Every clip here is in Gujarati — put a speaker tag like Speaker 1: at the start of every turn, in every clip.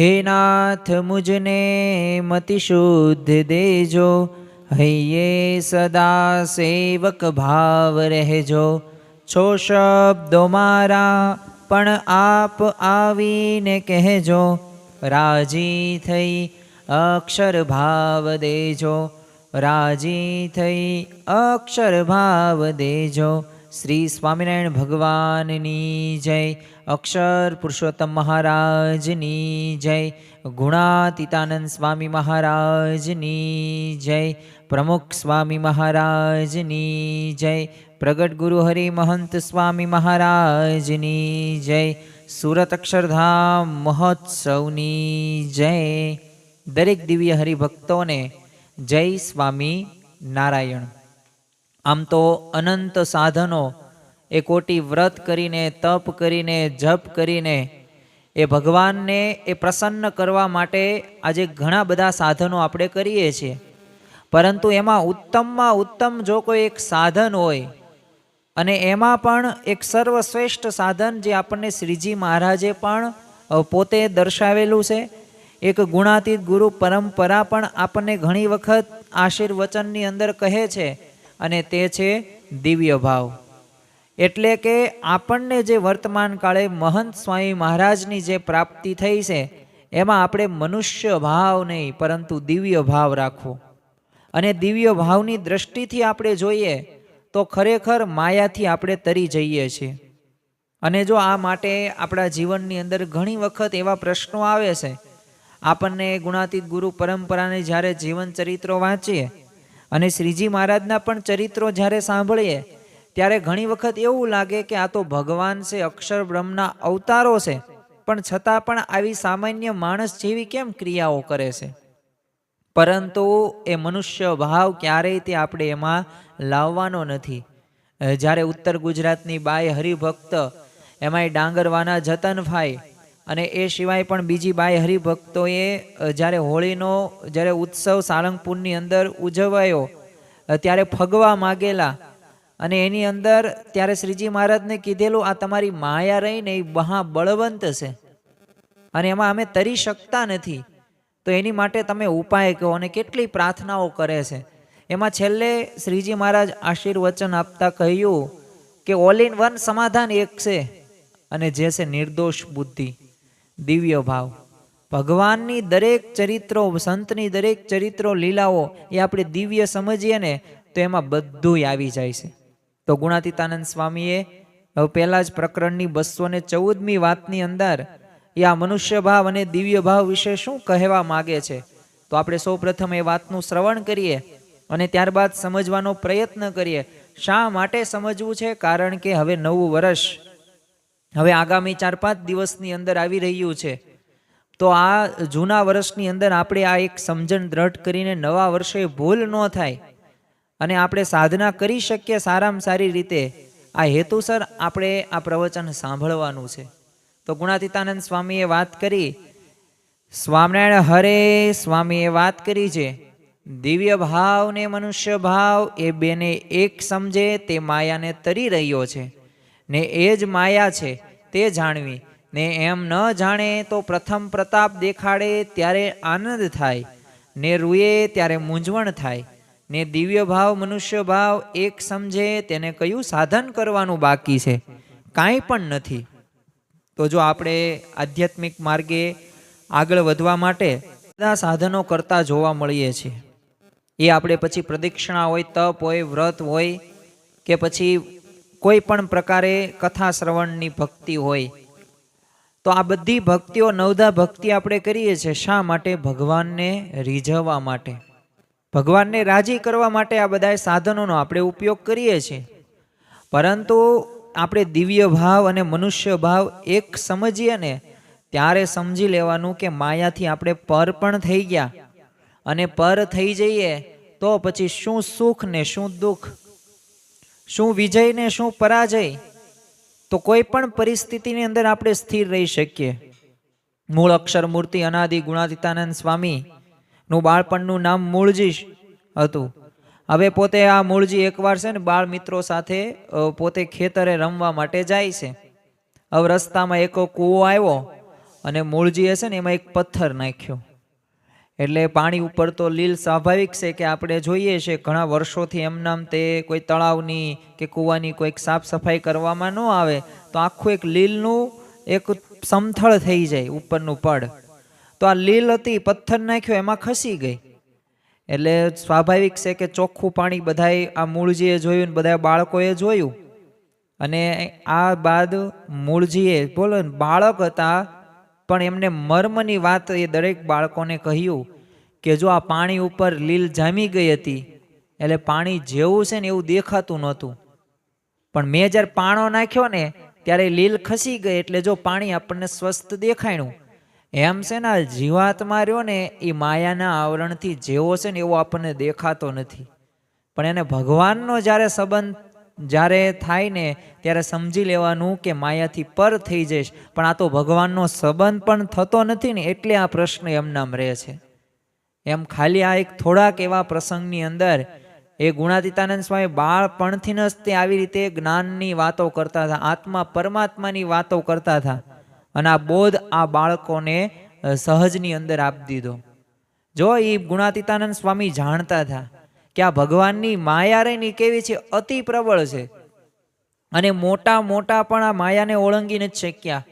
Speaker 1: હે નાથ મુજને મતિ શુદ્ધ દેજો, હૈયે સદા સેવક ભાવ રહેજો. છો શબ્દો મારા પણ આપ આવીને કહેજો, રાજી થઈ અક્ષર ભાવ દેજો, રાજી થઈ અક્ષર ભાવ દેજો. શ્રી સ્વામિનારાયણ ભગવાનની જય. અક્ષર પુરુષોત્તમ મહારાજની જય. ગુણાતીતાનંદ સ્વામી મહારાજની જય. પ્રમુખ સ્વામી મહારાજની જય. પ્રગટ ગુરુ હરિ મહંત સ્વામી મહારાજની જય. સુરત અક્ષરધામ મહોત્સવની જય. દરેક દિવ્ય હરિભક્તોને જય સ્વામી નારાયણ. આમ તો અનંત સાધનો એ કોટી વ્રત કરીને, તપ કરીને, જપ કરીને એ ભગવાનને એ પ્રસન્ન કરવા માટે આજે ઘણા બધા સાધનો આપણે કરીએ છીએ. પરંતુ એમાં ઉત્તમમાં ઉત્તમ જો કોઈ એક સાધન હોય, અને એમાં પણ એક સર્વશ્રેષ્ઠ સાધન જે આપણને શ્રીજી મહારાજે પણ પોતે દર્શાવેલું છે, એક ગુણાતીત ગુરુ પરંપરા પણ આપણને ઘણી વખત આશીર્વચનની અંદર કહે છે, અને તે છે દિવ્ય ભાવ. એટલે કે આપણને જે વર્તમાન કાળે મહંત સ્વામી મહારાજની જે પ્રાપ્તિ થઈ છે, એમાં આપણે મનુષ્ય ભાવ નહીં પરંતુ દિવ્ય ભાવ રાખવો. અને દિવ્ય ભાવની દ્રષ્ટિથી આપણે જોઈએ તો ખરેખર માયાથી આપણે તરી જઈએ છીએ. અને જો આ માટે આપણા જીવનની અંદર ઘણી વખત એવા પ્રશ્નો આવે છે, આપણને ગુણાતીત ગુરુ પરંપરાને જ્યારે જીવન ચરિત્રો વાંચીએ અને શ્રીજી મહારાજના પણ ચરિત્રો જ્યારે સાંભળીએ, ત્યારે ઘણી વખત એવું લાગે કે આ તો ભગવાન છે, અક્ષર બ્રહ્મના અવતારો છે, પણ છતાં પણ આવી સામાન્ય માણસ જેવી કેમ ક્રિયાઓ કરે છે. પરંતુ એ મનુષ્ય ભાવ ક્યારેય તે આપણે એમાં લાવવાનો નથી. જ્યારે ઉત્તર ગુજરાતની બાય હરિભક્ત, એમાંય ડાંગરવાના જતનભાઈ, અને એ સિવાય પણ બીજી બાય હરિભક્તોએ જ્યારે હોળીનો જ્યારે ઉત્સવ સાળંગપુરની અંદર ઉજવાયો ત્યારે ફગવા માગેલા, અને એની અંદર ત્યારે શ્રીજી મહારાજને કીધેલું આ તમારી માયા રહીને એ મહા બળવંત છે અને એમાં અમે તરી શકતા નથી, તો એની માટે તમે ઉપાય કહો. અને કેટલી પ્રાર્થનાઓ કરે છે. એમાં છેલ્લે શ્રીજી મહારાજ આશીર્વચન આપતા કહ્યું કે ઓલ ઇન વન સમાધાન એક છે, અને જે છે નિર્દોષ બુદ્ધિ, દિવ્ય ભાવ. ભગવાનની દરેક ચરિત્રો, સંતની દરેક ચરિત્રો, લીલાઓ એ આપણે દિવ્ય સમજીએ ને તો એમાં બધું આવી જાય છે. તો ગુણાતીતાનંદ સ્વામીએ પહેલા જ પ્રકરણની 214મી વાતની અંદર એ આ મનુષ્ય ભાવ અને દિવ્ય ભાવ વિશે શું કહેવા માગે છે, તો આપણે સૌ પ્રથમ એ વાતનું શ્રવણ કરીએ અને ત્યારબાદ સમજવાનો પ્રયત્ન કરીએ. શા માટે સમજવું છે? કારણ કે હવે નવું વર્ષ હવે આગામી 4-5 દિવસની અંદર આવી રહ્યું છે. તો આ જૂના વર્ષની અંદર આપણે આ એક સમજણ દ્રઢ કરીને નવા વર્ષે ભૂલ ન થાય અને આપણે સાધના કરી શકીએ સારામાં સારી રીતે, આ હેતુસર આપણે આ પ્રવચન સાંભળવાનું છે. તો ગુણાતીતાનંદ સ્વામીએ વાત કરી, સ્વામિનારાયણ હરે સ્વામીએ વાત કરી છે, દિવ્ય ભાવ ને મનુષ્ય ભાવ એ બેને એક સમજે તે માયાને તરી રહ્યો છે, ને એ જ માયા છે તે જાણવી, ને એમ ન જાણે તો પ્રથમ પ્રતાપ દેખાડે ત્યારે આનંદ થાય, ને રૂએ ત્યારે મૂંઝવણ થાય, ને દિવ્ય ભાવ મનુષ્ય ભાવ એક સમજે તેને કયું સાધન કરવાનું બાકી છે? કાંઈ પણ નથી. તો જો આપણે આધ્યાત્મિક માર્ગે આગળ વધવા માટે બધા સાધનો કરતા જોવા મળીએ છીએ. એ આપણે પછી પ્રદક્ષિણા હોય, તપ હોય, વ્રત હોય, કે પછી કોઈ પણ પ્રકારે કથા શ્રવણની ભક્તિ હોય, તો આ બધી ભક્તિઓ, નવધા ભક્તિ આપણે કરીએ છીએ. શા માટે? ભગવાનને રીઝવવા માટે, ભગવાનને રાજી કરવા માટે આ બધા સાધનોનો આપણે ઉપયોગ કરીએ છીએ. પરંતુ આપણે દિવ્ય ભાવ અને મનુષ્ય ભાવ એક સમજીએ ને ત્યારે સમજી લેવાનું કે માયાથી આપણે પર પણ થઈ ગયા, અને પર થઈ જઈએ તો પછી શું સુખ ને શું દુઃખ, શું વિજય ને શું પરાજય, તો કોઈ પણ પરિસ્થિતિની અંદર આપણે સ્થિર રહી શકીએ. મૂળ અક્ષર મૂર્તિ અનાદિ ગુણાતીતાનંદ સ્વામીનું બાળપણનું નામ મૂળજી હતું. હવે પોતે આ મૂળજી એકવાર છે ને બાળ મિત્રો સાથે પોતે ખેતરે રમવા માટે જાય છે. હવે રસ્તામાં એક કૂવો આવ્યો અને મૂળજીએ છે ને એમાં એક પથ્થર નાખ્યો, એટલે પાણી ઉપર તો લીલ સ્વાભાવિક છે કે આપણે જોઈએ છે ઘણા વર્ષોથી એમનામ તે કોઈ તળાવની કે કૂવાની કોઈક સાફ સફાઈ કરવામાં ન આવે તો આખું એક લીલનું એક સમથળ થઈ જાય ઉપરનું પડ. તો આ લીલ હતી, પથ્થર નાખ્યો એમાં ખસી ગઈ. એટલે સ્વાભાવિક છે કે ચોખ્ખું પાણી બધાએ આ મૂળજીએ જોયું ને બધા બાળકોએ જોયું. અને આ બાદ મૂળજીએ બોલો બાળક હતા પણ એમને મર્મની વાત એ દરેક બાળકોને કહ્યું કે જો આ પાણી ઉપર લીલ જામી ગઈ હતી, એટલે પાણી જેવું છે ને એવું દેખાતું નહોતું, પણ મેં જ્યારે પાણો નાખ્યો ને ત્યારે લીલ ખસી ગઈ, એટલે જો પાણી આપણને સ્વસ્થ દેખાણું. એમ છે ને જીવાત્મા રહ્યો ને એ માયાના આવરણથી જેવો છે ને એવો આપણને દેખાતો નથી, પણ એને ભગવાનનો જ્યારે સંબંધ જ્યારે થાય ને ત્યારે સમજી લેવાનું કે માયાથી પર થઈ જઈશ. પણ આ તો ભગવાનનો સંબંધ પણ થતો નથી ને એટલે આ પ્રશ્ન એમનામ રહે છે. એમ ખાલી આ એક થોડાક એવા પ્રસંગની અંદર એ ગુણાતીતાનંદ સ્વામી બાળપણથી જ તે આવી રીતે જ્ઞાનની વાતો કરતા હતા, આત્મા પરમાત્માની વાતો કરતા હતા, અને આ બોધ આ બાળકોને સહજની અંદર આપી દીધો. જો એ ગુણાતીતાનંદ સ્વામી જાણતા હતા કે આ ભગવાનની માયા રહીની કેવી છે, અતિ પ્રબળ છે, અને મોટા મોટા પણ આ માયાને ઓળંગી નથી શક્યા.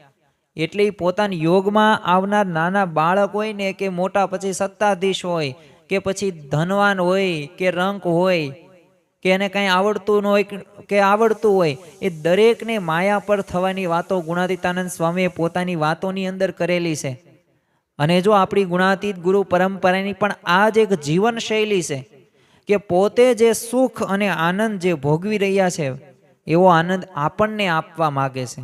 Speaker 1: એટલે પોતાના યોગમાં આવનાર નાના બાળક હોય ને કે મોટા પછી સત્તાધીશ હોય કે પછી ધનવાન હોય કે રંક હોય કે એને કાંઈ આવડતું ન હોય કે આવડતું હોય, એ દરેકને માયા પર થવાની વાતો ગુણાતીતાનંદ સ્વામીએ પોતાની વાતોની અંદર કરેલી છે. અને જો આપણી ગુણાતીત ગુરુ પરંપરાની પણ આ જ એક જીવન શૈલી છે કે પોતે જે સુખ અને આનંદ જે ભોગવી રહ્યા છે એવો આનંદ આપણને આપવા માગે છે.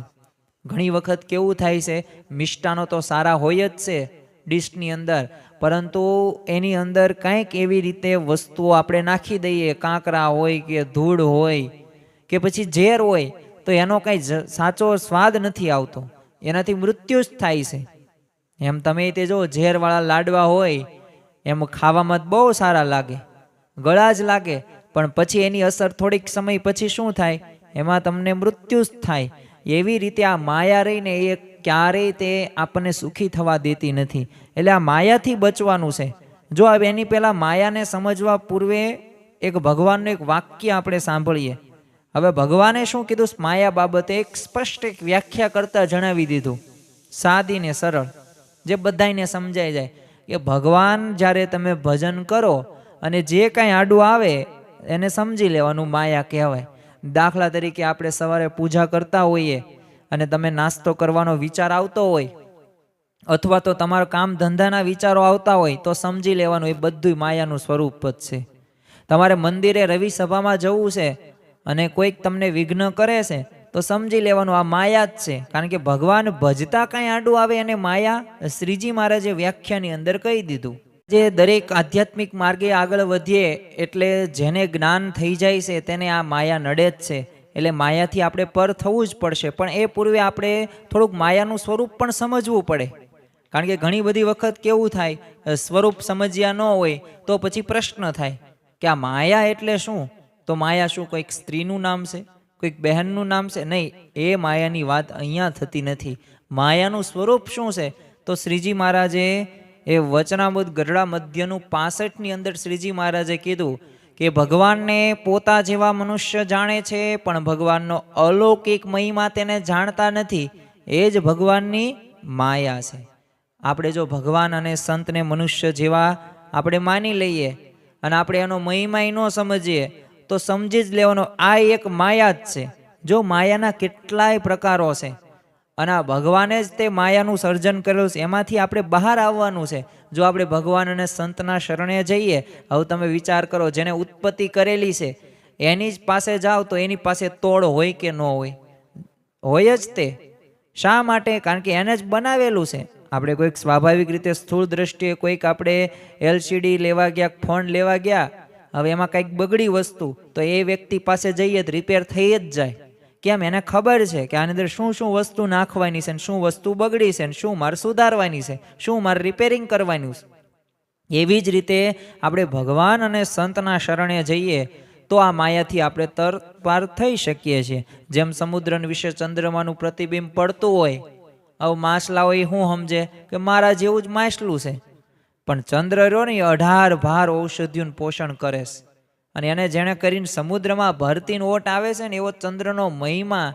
Speaker 1: ઘણી વખત કેવું થાય છે, મિષ્ટાનો તો સારા હોય જ છે ડીશની અંદર, પરંતુ એની અંદર કંઈક એવી રીતે વસ્તુઓ આપણે નાખી દઈએ, કાંકરા હોય કે ધૂળ હોય કે પછી ઝેર હોય, તો એનો કંઈ સાચો સ્વાદ નથી આવતો, એનાથી મૃત્યુ જ થાય છે. એમ તમે તે જો ઝેરવાળા લાડવા હોય એમ ખાવામાં બહુ સારા લાગે, ગળા જ લાગે, પણ પછી એની અસર થોડીક સમય પછી શું થાય, એમાં તમને મૃત્યુ જ થાય. એવી રીતે આ માયા રહીને એ ક્યારેય તે આપણને સુખી થવા દેતી નથી. એટલે આ માયાથી બચવાનું છે. જો હવે એની પહેલાં માયાને સમજવા પૂર્વે એક ભગવાનનું એક વાક્ય આપણે સાંભળીએ. હવે ભગવાને શું કીધું માયા બાબતે એક સ્પષ્ટ એક વ્યાખ્યા કરતા જણાવી દીધું, સાદી ને સરળ, જે બધાને સમજાઈ જાય કે ભગવાન જ્યારે તમે ભજન કરો અને જે કાંઈ આડું આવે એને સમજી લેવાનું માયા કહેવાય. દાખલા તરીકે આપણે સવારે પૂજા કરતા હોઈએ અને તમે નાસ્તો કરવાનો વિચાર આવતો હોય, અથવા તો તમારા કામ ધંધાના વિચારો આવતા હોય, તો સમજી લેવાનું એ બધું માયાનું સ્વરૂપ જ છે. તમારે મંદિરે રવિ સભામાં જવું છે અને કોઈક તમને વિઘ્ન કરે છે તો સમજી લેવાનું આ માયા જ છે, કારણ કે ભગવાન ભજતા કાંઈ આડું આવે અને માયા શ્રીજી મહારાજે વ્યાખ્યાની અંદર કહી દીધું. જે દરેક આધ્યાત્મિક માર્ગે આગળ વધીએ એટલે જેને જ્ઞાન થઈ જાય છે તેને આ માયા નડે જ છે. એટલે માયાથી આપણે પર થવું જ પડશે, પણ એ પૂર્વે આપણે થોડુંક માયાનું સ્વરૂપ પણ સમજવું પડે. કારણ કે ઘણી બધી વખત કેવું થાય, સ્વરૂપ સમજ્યા ન હોય તો પછી પ્રશ્ન થાય કે આ માયા એટલે શું. તો માયા શું કોઈક સ્ત્રીનું નામ છે, કોઈક બહેનનું નામ છે? નહીં, એ માયાની વાત અહીંયા થતી નથી. માયાનું સ્વરૂપ શું છે? તો શ્રીજી મહારાજે એ વચનામૃત ગઢડા મધ્યનું 65ની અંદર શ્રીજી મહારાજે કીધું કે ભગવાનને પોતા જેવા મનુષ્ય જાણે છે, પણ ભગવાનનો અલૌકિક મહિમા તેને જાણતા નથી. એ જ ભગવાનની માયા છે. આપણે જો ભગવાન અને સંતને મનુષ્ય જેવા આપણે માની લઈએ અને આપણે એનો મહિમા ન સમજીએ તો સમજી જ લેવાનો આ એક માયા જ છે. જો માયાના કેટલાય પ્રકારો છે અને આ ભગવાને જ તે માયાનું સર્જન કરેલું છે, એમાંથી આપણે બહાર આવવાનું છે. જો આપણે ભગવાન અને સંતના શરણે જઈએ, હવે તમે વિચાર કરો, જેને ઉત્પત્તિ કરેલી છે એની જ પાસે જાઓ તો એની પાસે તોડ હોય કે ન હોય? હોય જ તે. શા માટે? કારણ કે એને જ બનાવેલું છે. આપણે કોઈક સ્વાભાવિક રીતે સ્થૂળ દ્રષ્ટિએ કોઈક આપણે LCD લેવા ગયા, ફોન લેવા ગયા, હવે એમાં કંઈક બગડી વસ્તુ, તો એ વ્યક્તિ પાસે જઈએ તો રિપેર થઈ જ જાય. કેમ? એને ખબર છે કે આની અંદર શું શું વસ્તુ નાખવાની છે, શું વસ્તુ બગડી છે, શું મારે સુધારવાની છે, શું મારે રિપેરિંગ કરવાનું છે. એવી જ રીતે આપણે ભગવાન અને સંતના શરણે જઈએ તો આ માયાથી આપણે પાર થઈ શકીએ છીએ. જેમ સમુદ્ર વિશે ચંદ્રમાનું પ્રતિબિંબ પડતું હોય હવે માછલા હોય એ શું સમજે કે મારા જેવું જ માછલું છે, પણ ચંદ્ર રહ્યો ને એ 18 ભાર ઔષધિઓનું પોષણ કરે છે. અને એને જેણે કરીને સમુદ્રમાં ભરતીને ઓટ આવે છે ને એવો ચંદ્રનો મહિમા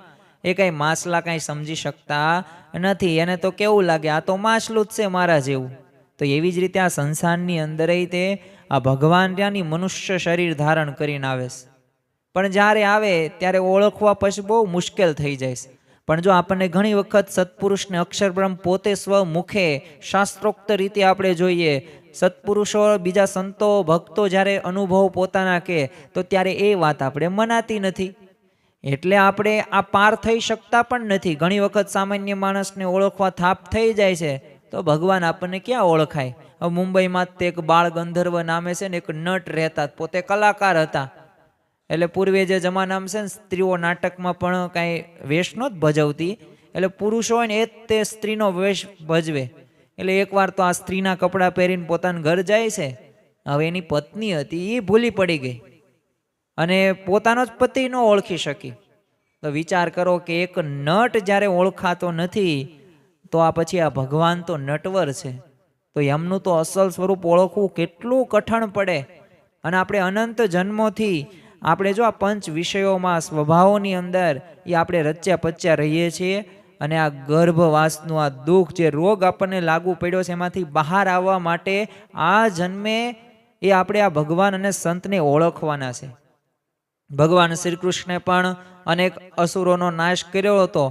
Speaker 1: એ કાંઈ માછલા કાંઈ સમજી શકતા નથી. એને તો કેવું લાગે આ તો માછલું જ છે મારા જેવું. તો એવી જ રીતે આ સંસારની અંદર તે આ ભગવાન ત્યાંની મનુષ્ય શરીર ધારણ કરીને આવે છે. પણ જ્યારે આવે ત્યારે ઓળખવા પછી બહુ મુશ્કેલ થઈ જાય છે. પણ જો આપણને ઘણી વખત સત્પુરુષને અક્ષરબ્રહ્મ પોતે સ્વમુખે શાસ્ત્રોક્ત રીતે આપણે જોઈએ, સત્પુરુષો બીજા સંતો ભક્તો જ્યારે અનુભવ પોતાના કહે તો ત્યારે એ વાત આપણે મનાતી નથી. એટલે આપણે આ પાર થઈ શકતા પણ નથી. ઘણી વખત સામાન્ય માણસને ઓળખવા થાપ થઈ જાય છે તો ભગવાન આપણને ક્યાં ઓળખાય. હવે મુંબઈમાં તે એક બાળ ગંધર્વ નામે છે ને એક નટ રહેતા, પોતે કલાકાર હતા. એટલે પૂર્વે જે જમાનામાં છે ને સ્ત્રીઓ નાટકમાં પણ કાંઈ વેશ નહોત ભજવતી, એટલે પુરુષો હોય ને એ જ તે સ્ત્રીનો વેશ ભજવે. એટલે એકવાર તો આ સ્ત્રીના કપડાં પહેરીને પોતાના ઘર જાય છે. હવે એની પત્ની હતી એ ભૂલી પડી ગઈ અને પોતાનો જ પતિ ન ઓળખી શકી. તો વિચાર કરો કે એક નટ જ્યારે ઓળખાતો નથી તો આ પછી આ ભગવાન તો નટવર છે, તો એમનું તો અસલ સ્વરૂપ ઓળખવું કેટલું કઠણ પડે. અને આપણે અનંત જન્મોથી આપણે જો આ પંચ વિષયોમાં સ્વભાવોની અંદર એ આપણે રચ્યા પચ્યા રહીએ છીએ. અને આ ગર્ભવાસનું આ દુઃખ જે રોગ આપણને લાગુ પડ્યો છે એમાંથી બહાર આવવા માટે આ જન્મે એ આપણે આ ભગવાન અને સંતને ઓળખવાના છે. ભગવાન શ્રી કૃષ્ણે પણ અનેક અસુરોનો નાશ કર્યો હતો.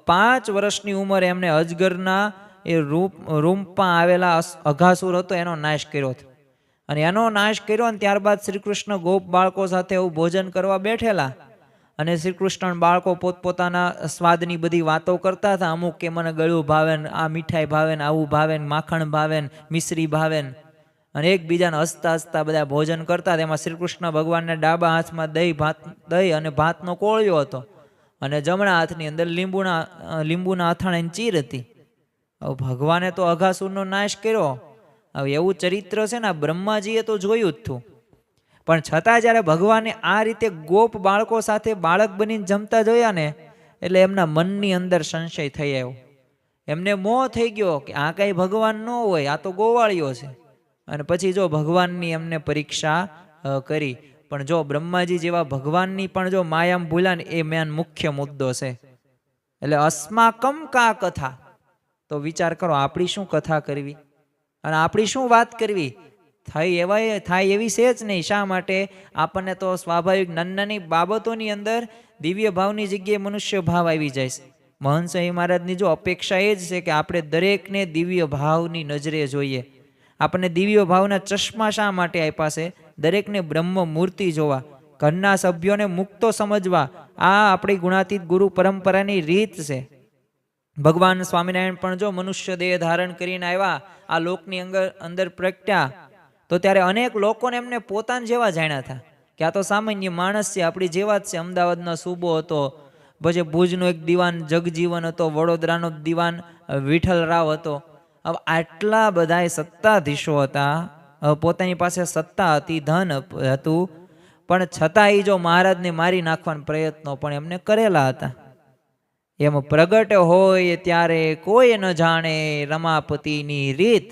Speaker 1: 5 વર્ષની ઉંમરે એમને અજગરના એ રૂપમાં આવેલા અઘાસુર હતો એનો નાશ કર્યો હતો. અને એનો નાશ કર્યો અને ત્યારબાદ શ્રી કૃષ્ણ ગોપ બાળકો સાથે એવું ભોજન કરવા બેઠેલા. અને શ્રી કૃષ્ણ બાળકો પોતપોતાના સ્વાદની બધી વાતો કરતા હતા. અમુક કે મને ગળ્યું ભાવે ને, આ મીઠાઈ ભાવે ને, આવું ભાવે ને, માખણ ભાવે ને, મિશ્રી ભાવે ને. અને એકબીજાને હસતા હસતા બધા ભોજન કરતા. એમાં શ્રી કૃષ્ણ ભગવાનને ડાબા હાથમાં દહીં અને ભાતનો કોળિયો હતો અને જમણા હાથની અંદર લીંબુના અથાણાની ચીર હતી. હવે ભગવાને તો અઘાસુરનો નાશ કર્યો. હવે એવું ચરિત્ર છે ને બ્રહ્માજીએ તો જોયું જ હતું. પણ છતાં જ્યારે ભગવાને આ રીતે ગોપ બાળકો સાથે બાળક બનીને જમતા જોયા ને એટલે એમના મનની અંદર સંશય થઈ આવ્યો. એમને મોહ થઈ ગયો કે આ કઈ ભગવાન ન હોય, આ તો ગોવાળીઓ છે. અને પછી જો ભગવાનની એમને પરીક્ષા કરી. પણ જો બ્રહ્માજી જેવા ભગવાનની પણ જો માયામાં ભૂલ્યા ને એ મેન મુખ્ય મુદ્દો છે. એટલે અસ્માકમ કા કથા, તો વિચાર કરો આપણી શું કથા કરવી અને આપણી શું વાત કરવી. થાય એવી છે જ નહીં. શા માટે? આપણને તો સ્વાભાવિક નાની બાબતોની અંદર દિવ્ય ભાવની જગ્યાએ મનુષ્ય ભાવ આવી જાય છે. મહંત સ્વામી મહારાજની જો અપેક્ષા એ જ છે કે આપણે દરેકને દિવ્ય ભાવની નજરે જોઈએ. આપણને દિવ્ય ભાવના ચશ્મા શા માટે આપ્યા છે? દરેકને બ્રહ્મ મૂર્તિ જોવા, ઘરના સભ્યોને મુક્તો સમજવા. આ આપણી ગુણાતીત ગુરુ પરંપરાની રીત છે. ભગવાન સ્વામિનારાયણ પણ જો મનુષ્ય દેહ ધારણ કરીને આવ્યા, આ લોકની અંદર પ્રગટ્યા, તો ત્યારે અનેક લોકોને એમને પોતાના જેવા જાણ્યા હતા કે આ તો સામાન્ય માણસ છે, આપણી જેવા જ છે. અમદાવાદનો સૂબો હતો, પછી ભુજનો એક દિવાન જગજીવન હતો, વડોદરાનો દિવાન વિઠ્ઠલરાવ હતો. હવે આટલા બધા સત્તાધીશો હતા, પોતાની પાસે સત્તા હતી, ધન હતું, પણ છતાં એ જો મહારાજને મારી નાખવાના પ્રયત્નો પણ એમને કરેલા હતા. એમ પ્રગટ હોય ત્યારે કોઈ ન જાણે રમાપતિની રીત.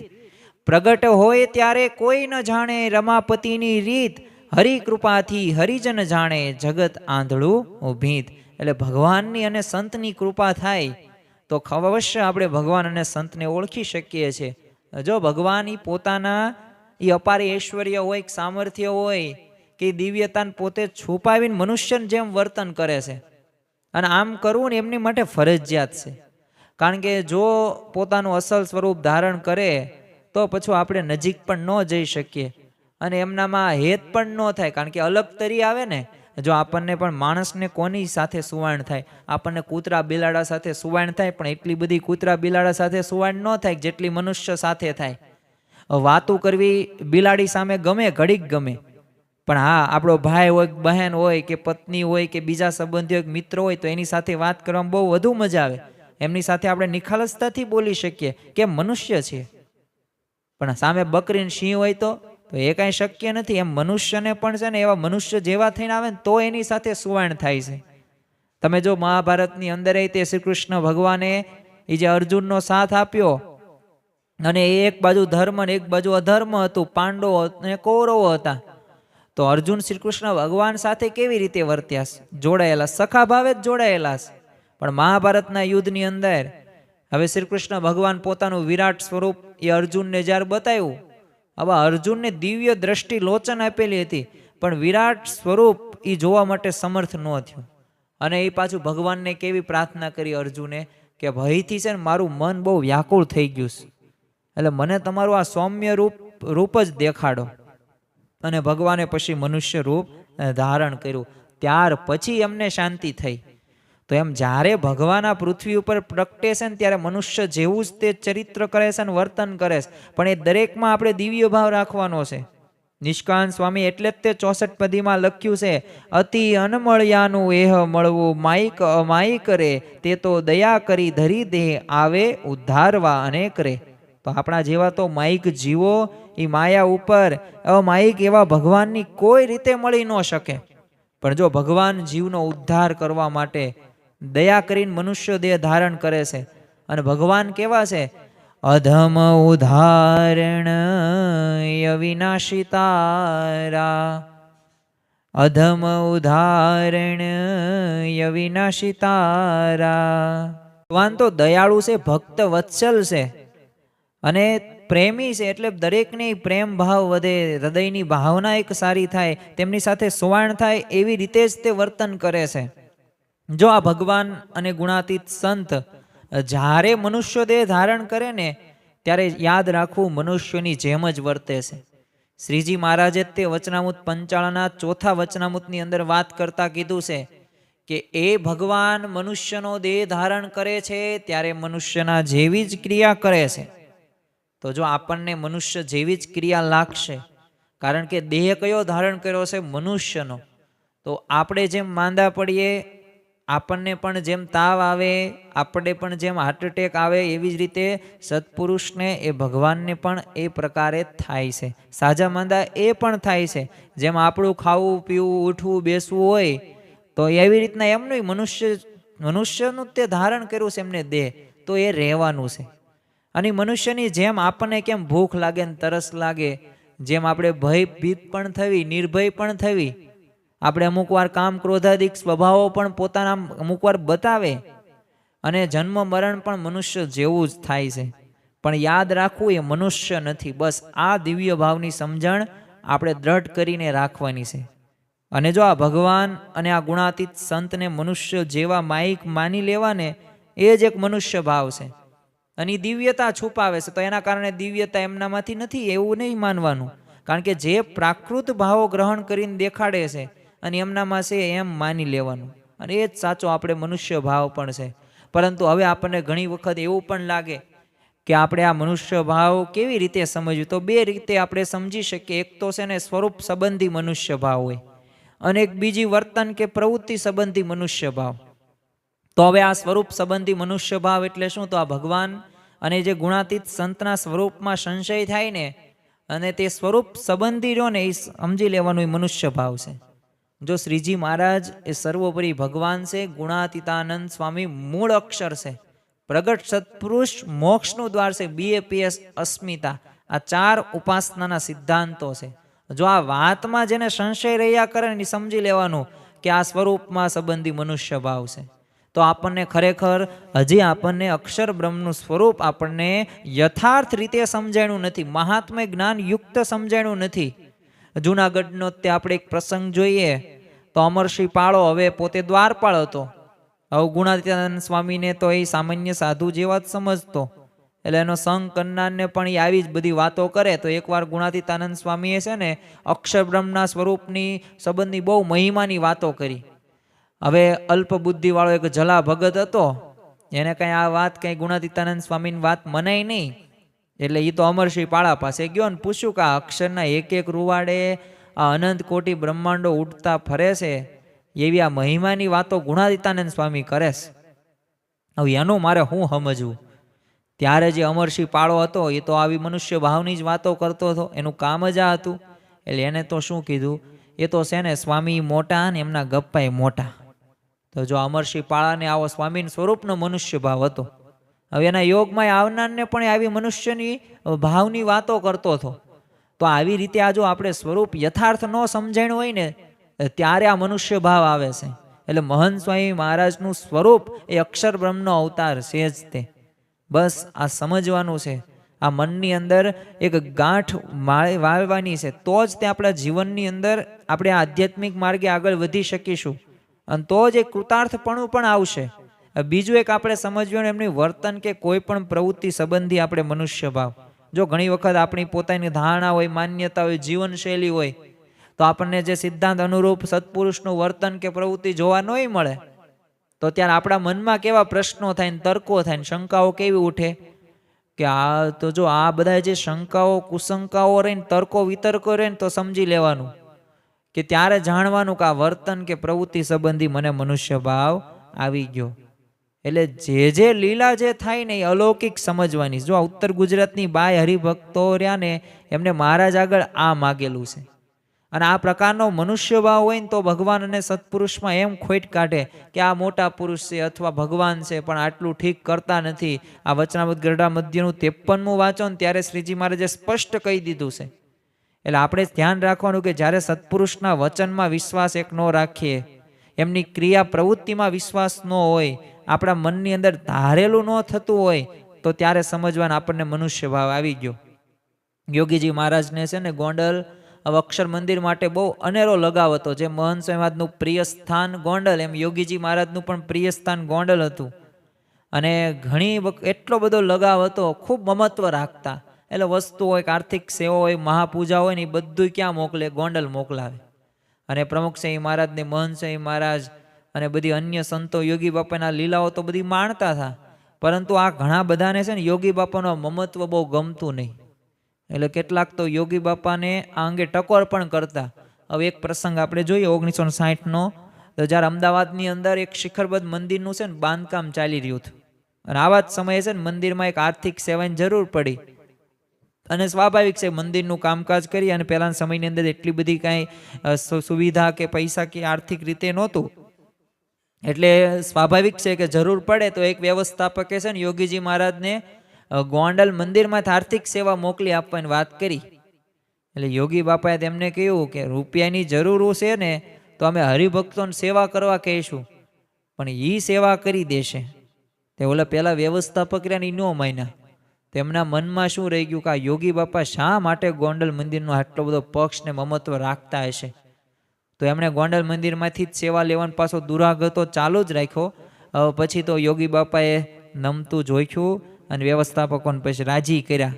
Speaker 1: પ્રગટ હોય ત્યારે કોઈ ન જાણે રમાપતિની રીત. હરિકૃપાથી હરિજન જાણે જગત આંધળું ભીત. એટલે ભગવાનની અને સંતની કૃપા થાય તો અવશ્ય આપણે ભગવાન અને સંતને ઓળખી શકીએ છીએ. જો ભગવાન પોતાના એ અપાર ઐશ્વર્ય હોય, સામર્થ્ય હોય કે દિવ્યતાને પોતે છુપાવીને મનુષ્યને જેમ વર્તન કરે છે. અને આમ કરવું ને એમની માટે ફરજિયાત છે. કારણ કે જો પોતાનું અસલ સ્વરૂપ ધારણ કરે તો પછી આપણે નજીક પણ ન જઈ શકીએ અને એમનામાં હેત પણ ન થાય. કારણ કે અલગ તરી આવે ને, જો આપણને પણ માણસને કોની સાથે સુવાણ થાય? આપણને કૂતરા બિલાડા સાથે સુવાણ થાય, પણ એટલી બધી કૂતરા બિલાડા સાથે સુવાણ ન થાય જેટલી મનુષ્ય સાથે થાય. વાતું કરવી બિલાડી સામે ગમે, ઘડીક ગમે, પણ હા આપણો ભાઈ હોય, બહેન હોય કે પત્ની હોય કે બીજા સંબંધીઓ મિત્ર હોય તો એની સાથે વાત કરવામાં બહુ વધુ મજા આવે. એમની સાથે આપણે નિખાલસતાથી બોલી શકીએ કે મનુષ્ય છે. પણ સામે બકરી સિંહ હોય તો એ કાંઈ શક્ય નથી. એમ મનુષ્યને પણ છે ને એવા મનુષ્ય જેવા થઈને આવે ને તો એની સાથે સુવાણ થાય છે. તમે જો મહાભારતની અંદર તે શ્રી કૃષ્ણ ભગવાને એ જે અર્જુનનો સાથ આપ્યો અને એક બાજુ ધર્મ ને એક બાજુ અધર્મ હતું, પાંડવો અને કૌરવો હતા, તો અર્જુન શ્રી કૃષ્ણ ભગવાન સાથે કેવી રીતે વર્ત્યા? જોડાયેલા, સખા ભાવે જ જોડાયેલા. પણ મહાભારતના યુદ્ધની અંદર હવે શ્રી કૃષ્ણ ભગવાન પોતાનું વિરાટ સ્વરૂપ એ અર્જુનને જ્યારે બતાવ્યું, હવે અર્જુનને દિવ્ય દ્રષ્ટિ લોચન આપેલી હતી, પણ વિરાટ સ્વરૂપ એ જોવા માટે સમર્થ ન થયું. અને એ પાછું ભગવાનને કેવી પ્રાર્થના કરી અર્જુને કે ભયથી છે ને મારું મન બહુ વ્યાકુળ થઈ ગયું છે, એટલે મને તમારું આ સૌમ્ય રૂપ જ દેખાડો. અને ભગવાને પછી મનુષ્ય રૂપ ધારણ કર્યું. ત્યાર પછી એમને શાંતિ થઈ. તો એમ જ્યારે ભગવાન આ પૃથ્વી ઉપર પ્રગટે છે ને ત્યારે મનુષ્ય જેવું જ તે ચરિત્ર કરે છે ને વર્તન કરે છે, પણ એ દરેકમાં આપણે દિવ્ય ભાવ રાખવાનો છે. નિષ્કાંત સ્વામી એટલે જ તે 64 પદીમાં લખ્યું છે, અતિ અનમળ્યાનું એહ મળવું માઈક અમાઈ કરે, તે તો દયા કરી ધરી દે આવે ઉદ્ધારવા અનેક રે. તો આપણા જેવા તો માઈક જીવો એ માયા ઉપર અમાઈક એવા ભગવાનની કોઈ રીતે મળી ન શકે. પણ જો ભગવાન જીવનો ઉદ્ધાર કરવા માટે દયા કરીને મનુષ્ય દેહ ધારણ કરે છે. અને ભગવાન કેવા છે? અધમ ઉદાહરણ અવિનાશી તારા, અધમ ઉદાહરણ અવિનાશી તારા. ભગવાન તો દયાળુ છે, ભક્ત વત્સલ છે અને પ્રેમી છે, એટલે દરેકને પ્રેમ ભાવ વધે, હૃદયની ભાવના એક સારી થાય, તેમની સાથે સુવાણ થાય, એવી રીતે જ તે વર્તન કરે છે. જો આ ભગવાન અને ગુણાતીત સંત જ્યારે મનુષ્ય દેહ ધારણ કરે ને ત્યારે યાદ રાખવું મનુષ્યની જેમ જ વર્તે છે. શ્રીજી મહારાજે તે વચનામૃત પંચાળના 4થા વચનામૃતની અંદર વાત કરતા કીધું છે કે એ ભગવાન મનુષ્યનો દેહ ધારણ કરે છે ત્યારે મનુષ્યના જેવી જ ક્રિયા કરે છે. તો જો આપણને મનુષ્ય જેવી જ ક્રિયા લાગશે, કારણ કે દેહ કયો ધારણ કર્યો છે? મનુષ્યનો. તો આપણે જેમ માંદા પડીએ, આપણને પણ જેમ તાવ આવે, આપણે પણ જેમ હાર્ટ એટેક આવે, એવી જ રીતે સત્પુરુષને એ ભગવાનને પણ એ પ્રકારે થાય છે. સાજા માંદા એ પણ થાય છે. જેમ આપણું ખાવું પીવું ઉઠવું બેસવું હોય, તો એવી રીતના એમનું મનુષ્યનું તે ધારણ કર્યું છે એમને દેહ, તો એ રહેવાનું છે. અને મનુષ્યની જેમ આપણને કેમ ભૂખ લાગે ને તરસ લાગે, જેમ આપણે ભયભીત પણ થવી, નિર્ભય પણ થવી, આપણે અમુક વાર કામ ક્રોધાદિક સ્વભાવો પણ પોતાના અમુક વાર બતાવે, અને જન્મ મરણ પણ મનુષ્ય જેવું જ થાય છે. પણ યાદ રાખવું એ મનુષ્ય નથી. બસ આ દિવ્ય ભાવની સમજણ આપણે દ્રઢ કરીને રાખવાની છે. અને જો આ ભગવાન અને આ ગુણાતીત સંતને મનુષ્ય જેવા માઇક માની લેવાને, એ જ એક મનુષ્ય ભાવ છે. અને દિવ્યતા છુપાવે છે. તો એના કારણે દિવ્યતા એમનામાંથી નથી એવું નહીં માનવાનું, કારણ કે જે પ્રાકૃત ભાવો ગ્રહણ કરીને દેખાડે છે અને એમનામાં છે એમ માની લેવાનું. અને એ જ સાચો આપણે મનુષ્ય ભાવ પણ છે. પરંતુ હવે આપણને ઘણી વખત એવું પણ લાગે કે આપણે આ મનુષ્ય ભાવ કેવી રીતે સમજવું? તો બે રીતે આપણે સમજી શકીએ. એક તો છે ને સ્વરૂપ સંબંધી મનુષ્ય ભાવ હોય, અને એક બીજી વર્તન કે પ્રવૃત્તિ સંબંધી મનુષ્ય ભાવ. તો હવે આ સ્વરૂપ સંબંધી મનુષ્ય ભાવ એટલે શું? તો આ ભગવાન અને જે ગુણાતીત સંતના સ્વરૂપમાં સંશય થાય ને, અને તે સ્વરૂપ સંબંધી રહ્યો ને, એ સમજી લેવાનું એ મનુષ્ય ભાવ છે. જો શ્રીજી મહારાજ એ સર્વોપરી ભગવાન છે, ગુણાતીતાનંદ સ્વામી મૂળ અક્ષર છે, પ્રગટ સત્પુરુષ મોક્ષનું દ્વાર છે, BAPS અસ્મિતા, આ 4 ઉપાસનાના સિદ્ધાંતો છે. જો આ વાતમાં જેને સંશય રહ્યા કરે ને, સમજી લેવાનું કે આ સ્વરૂપમાં સંબંધી મનુષ્ય ભાવ છે. તો આપણને ખરેખર હજી આપણને અક્ષર બ્રહ્મનું સ્વરૂપ આપણને યથાર્થ રીતે સમજાણું નથી, મહાત્મ્ય જ્ઞાન યુક્ત સમજાણું નથી. જૂનાગઢનો તે આપણે એક પ્રસંગ જોઈએ તો અમરસિંહ પાળો હવે પોતે દ્વારપાળ હતો. હવે ગુણાતીતાનંદ સ્વામીને તો એ સામાન્ય સાધુ જેવા જ સમજતો, એટલે એનો સંગ કરનારને પણ એ આવી જ બધી વાતો કરે. તો એકવાર ગુણાતીતાનંદ સ્વામીએ છે ને અક્ષર બ્રહ્મના સ્વરૂપની સંબંધની બહુ મહિમાની વાતો કરી. હવે અલ્પ બુદ્ધિ વાળો એક જલા ભગત હતો, એને કઈ આ વાત કઈ ગુણાતીતાનંદ સ્વામીની વાત મનાય નહીં. એટલે એ તો અમરસિંહ પાળા પાસે ગયો ને પૂછ્યું કે આ અક્ષરના એક એક રૂવાડે આ અનંત કોટી બ્રહ્માંડો ઉડતા ફરે છે, એવી આ મહિમાની વાતો ગુણાતીતાનંદ સ્વામી કરે છે, હવે એનું મારે શું સમજવું? ત્યારે જે અમરસિંહ પાળો હતો એ તો આવી મનુષ્ય ભાવની જ વાતો કરતો હતો, એનું કામ જ આ હતું. એટલે એને તો શું કીધું, એ તો છે ને સ્વામી મોટા ને એમના ગપ્પાય મોટા. તો જો અમરસિંહ પાળાને આવો સ્વામી સ્વરૂપનો મનુષ્ય ભાવ હતો, હવે એના યોગમાં આવનારને પણ આવી મનુષ્યની ભાવની વાતો કરતો હતો. તો આવી રીતે આ જો આપણે સ્વરૂપ યથાર્થ ન સમજાણું હોય ને ત્યારે આ મનુષ્ય ભાવ આવે છે. એટલે મહંત સ્વામી મહારાજનું સ્વરૂપ એ અક્ષર બ્રહ્મનો અવતાર છે જ તે. બસ આ સમજવાનું છે. આ મનની અંદર એક ગાંઠ વાળવાની છે, તો જ તે આપણા જીવનની અંદર આપણે આધ્યાત્મિક માર્ગે આગળ વધી શકીશું, અને તો જ એક કૃતાર્થપણું પણ આવશે. બીજું એક આપણે સમજવું એમની વર્તન કે કોઈ પણ પ્રવૃત્તિ સંબંધી આપણે મનુષ્ય ભાવ. જો ઘણી વખત આપણી પોતાની ધારણા હોય, માન્યતા હોય, જીવનશૈલી હોય, તો આપણને જે સિદ્ધાંત અનુરૂપ સત્પુરુષનું વર્તન કે પ્રવૃત્તિ જોવા નહીં મળે, તો ત્યારે આપણા મનમાં કેવા પ્રશ્નો થાય ને તર્કો થાય ને શંકાઓ કેવી ઉઠે કે આ તો જો આ બધા જે શંકાઓ કુશંકાઓ રહીને તર્કો વિતર્કો રહીને તો સમજી લેવાનું કે ત્યારે જાણવાનું કે આ વર્તન કે પ્રવૃત્તિ સંબંધી મને મનુષ્ય ભાવ આવી ગયો. એટલે જે લીલા જે થાય ને એ અલૌકિક સમજવાની. જો ઉત્તર ગુજરાતની બાય હરિભક્તો રહ્યા ને એમને મહારાજ આગળ આ માગેલું છે. અને આ પ્રકારનો મનુષ્ય ભાવ હોય ને તો ભગવાન અને સત્પુરુષમાં એમ ખોટ કાઢે કે આ મોટા પુરુષ છે અથવા ભગવાન છે પણ આટલું ઠીક કરતા નથી. આ વચનામૃત ગરડા મધ્યનું 53મું વાંચો ને ત્યારે શ્રીજી મહારાજે સ્પષ્ટ કહી દીધું છે. એટલે આપણે ધ્યાન રાખવાનું કે જ્યારે સત્પુરુષના વચનમાં વિશ્વાસ એક ન રાખીએ, એમની ક્રિયા પ્રવૃત્તિમાં વિશ્વાસ ન હોય, આપણા મનની અંદર ધારેલું ન થતું હોય, તો ત્યારે સમજવાના આપણને મનુષ્ય ભાવ આવી ગયો. યોગીજી મહારાજને છે ને ગોંડલ અક્ષર મંદિર માટે બહુ અનેરો લગાવ હતો. જે મહંત સ્વામી મહારાજનું પ્રિય સ્થાન ગોંડલ, એમ યોગીજી મહારાજનું પણ પ્રિય સ્થાન ગોંડલ હતું. અને ઘણી એટલો બધો લગાવ હતો, ખૂબ મમત્વ રાખતા. એટલે વસ્તુ હોય, આર્થિક સેવા હોય, મહાપૂજા હોય ને એ બધું ક્યાં મોકલે? ગોંડલ મોકલાવે. અને પ્રમુખ સ્વામી મહારાજ ને મહંત સ્વામી મહારાજ અને બધી અન્ય સંતો યોગી બાપાના લીલાઓ તો બધી માણતા હતા, પરંતુ આ ઘણા બધાને છે ને યોગી બાપાનો મમત્વ બહુ ગમતું નહીં. એટલે કેટલાક તો યોગી બાપાને આ અંગે ટકોર પણ કરતા. હવે એક પ્રસંગ આપણે જોઈએ 1960નો, તો જ્યારે અમદાવાદની અંદર એક શિખરબદ્ધ મંદિરનું છે ને બાંધકામ ચાલી રહ્યું હતું, અને આવા જ સમયે છે ને મંદિરમાં એક આર્થિક સેવાની જરૂર પડી. અને સ્વાભાવિક છે, મંદિરનું કામકાજ કરી અને પહેલાના સમયની અંદર એટલી બધી કાંઈ સુવિધા કે પૈસા કે આર્થિક રીતે નહોતું, એટલે સ્વાભાવિક છે કે જરૂર પડે તો એક વ્યવસ્થાપકે છે ને યોગીજી મહારાજને ગોંડલ મંદિરમાં આર્થિક સેવા મોકલી આપવાની વાત કરી. એટલે યોગી બાપાએ તેમને કહ્યું કે રૂપિયાની જરૂર છે ને તો અમે હરિભક્તોને સેવા કરવા કહીશું, પણ એ સેવા કરી દેશે. તે ઓલા પહેલા વ્યવસ્થાપક રહ્યા ને નો માન્યા. તેમના મનમાં શું રહી ગયું કે આ યોગી બાપા શા માટે ગોંડલ મંદિરનો આટલો બધો પક્ષ ને મમત્વ રાખતા હશે. તો એમણે ગોંડલ મંદિરમાંથી જ સેવા લેવાનો પાછો દુરાગતો ચાલુ જ રાખ્યો. પછી તો યોગી બાપાએ નમતું જોખ્યું અને વ્યવસ્થાપકોને પછી રાજી કર્યા.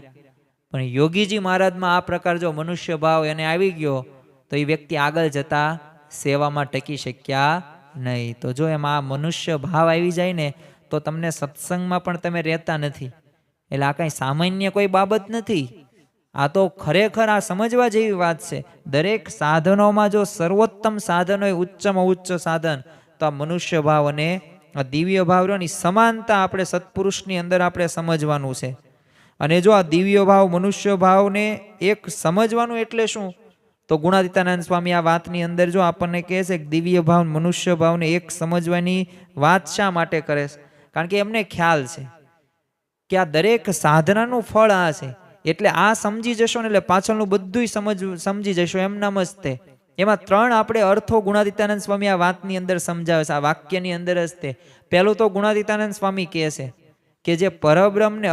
Speaker 1: પણ યોગીજી મહારાજમાં આ પ્રકાર જો મનુષ્ય ભાવ એને આવી ગયો તો એ વ્યક્તિ આગળ જતા સેવામાં ટકી શક્યા નહીં. તો જો એમાં આ મનુષ્ય ભાવ આવી જાય ને તો તમને સત્સંગમાં પણ તમે રહેતા નથી. એટલે આ કાંઈ સામાન્ય કોઈ બાબત નથી. આ તો ખરેખર આ સમજવા જેવી વાત છે. દરેક સાધનોમાં જો સર્વોત્તમ સાધન હોય, ઉચ્ચમાં ઉચ્ચ સાધન, તો આ મનુષ્ય ભાવ અને આ દિવ્ય ભાવની સમાનતા આપણે સત્પુરુષની અંદર આપણે સમજવાનું છે. અને જો આ દિવ્ય ભાવ મનુષ્ય ભાવને એક સમજવાનું એટલે શું? તો ગુણાતીતાનંદ સ્વામી આ વાતની અંદર જો આપણને કહે છે કે દિવ્ય ભાવ મનુષ્ય ભાવને એક સમજવાની વાત શા માટે કરે છે? કારણ કે એમને ખ્યાલ છે કે આ દરેક સાધનાનું ફળ આ છે. એટલે આ સમજી જશો ને એટલે પાછળનું બધું સમજી જશો એમનામ જ તે. એમાં 3 આપણે અર્થો ગુણાતીતાનંદ સ્વામી આ વાતની અંદર સમજાવે છે, આ વાક્યની અંદર જ તે. પહેલું તો ગુણાતીતાનંદ સ્વામી કહે છે કે જે પરબ્રહ્મ ને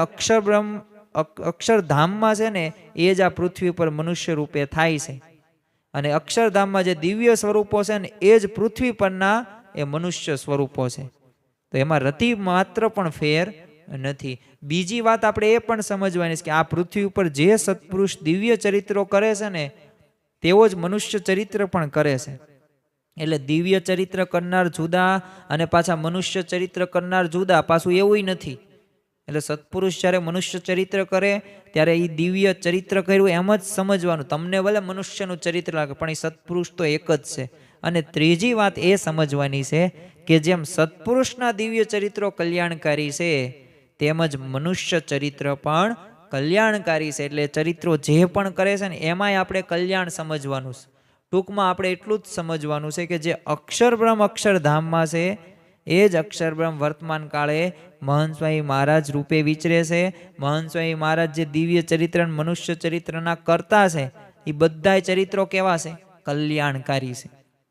Speaker 1: અક્ષરધામમાં છે ને એ જ આ પૃથ્વી પર મનુષ્ય રૂપે થાય છે, અને અક્ષરધામમાં જે દિવ્ય સ્વરૂપો છે ને એ જ પૃથ્વી પરના એ મનુષ્ય સ્વરૂપો છે. તો એમાં રતિ માત્ર પણ ફેર નથી. બીજી વાત આપણે એ પણ સમજવાની છે કે આ પૃથ્વી ઉપર જે સત્પુરુષ દિવ્ય ચરિત્રો કરે છે ને તેવો જ મનુષ્ય ચરિત્ર પણ કરે છે. એટલે દિવ્ય ચરિત્ર કરનાર જુદા અને પાછા મનુષ્ય ચરિત્ર કરનાર જુદા, પાછું એવું નથી. એટલે સત્પુરુષ જ્યારે મનુષ્ય ચરિત્ર કરે ત્યારે એ દિવ્ય ચરિત્ર કર્યું એમ જ સમજવાનું. તમને ભલે મનુષ્યનું ચરિત્ર લાગે પણ એ સત્પુરુષ તો એક જ છે. અને ત્રીજી વાત એ સમજવાની છે કે જેમ સત્પુરુષના દિવ્ય ચરિત્રો કલ્યાણકારી છે તેમજ મનુષ્ય ચરિત્ર પણ કલ્યાણકારી છે. એટલે ચરિત્રો જે પણ કરે છે ને એમાંય આપણે કલ્યાણ સમજવાનું છે. ટૂંકમાં આપણે એટલું જ સમજવાનું છે કે જે અક્ષર બ્રહ્મ અક્ષરધામમાં છે એ જ અક્ષર બ્રહ્મ વર્તમાન કાળે મહંત સ્વામી મહારાજ રૂપે વિચરે છે. મહંત સ્વામી મહારાજ જે દિવ્ય ચરિત્ર મનુષ્ય ચરિત્રના કરતા છે, એ બધા ચરિત્રો કેવા છે? કલ્યાણકારી છે.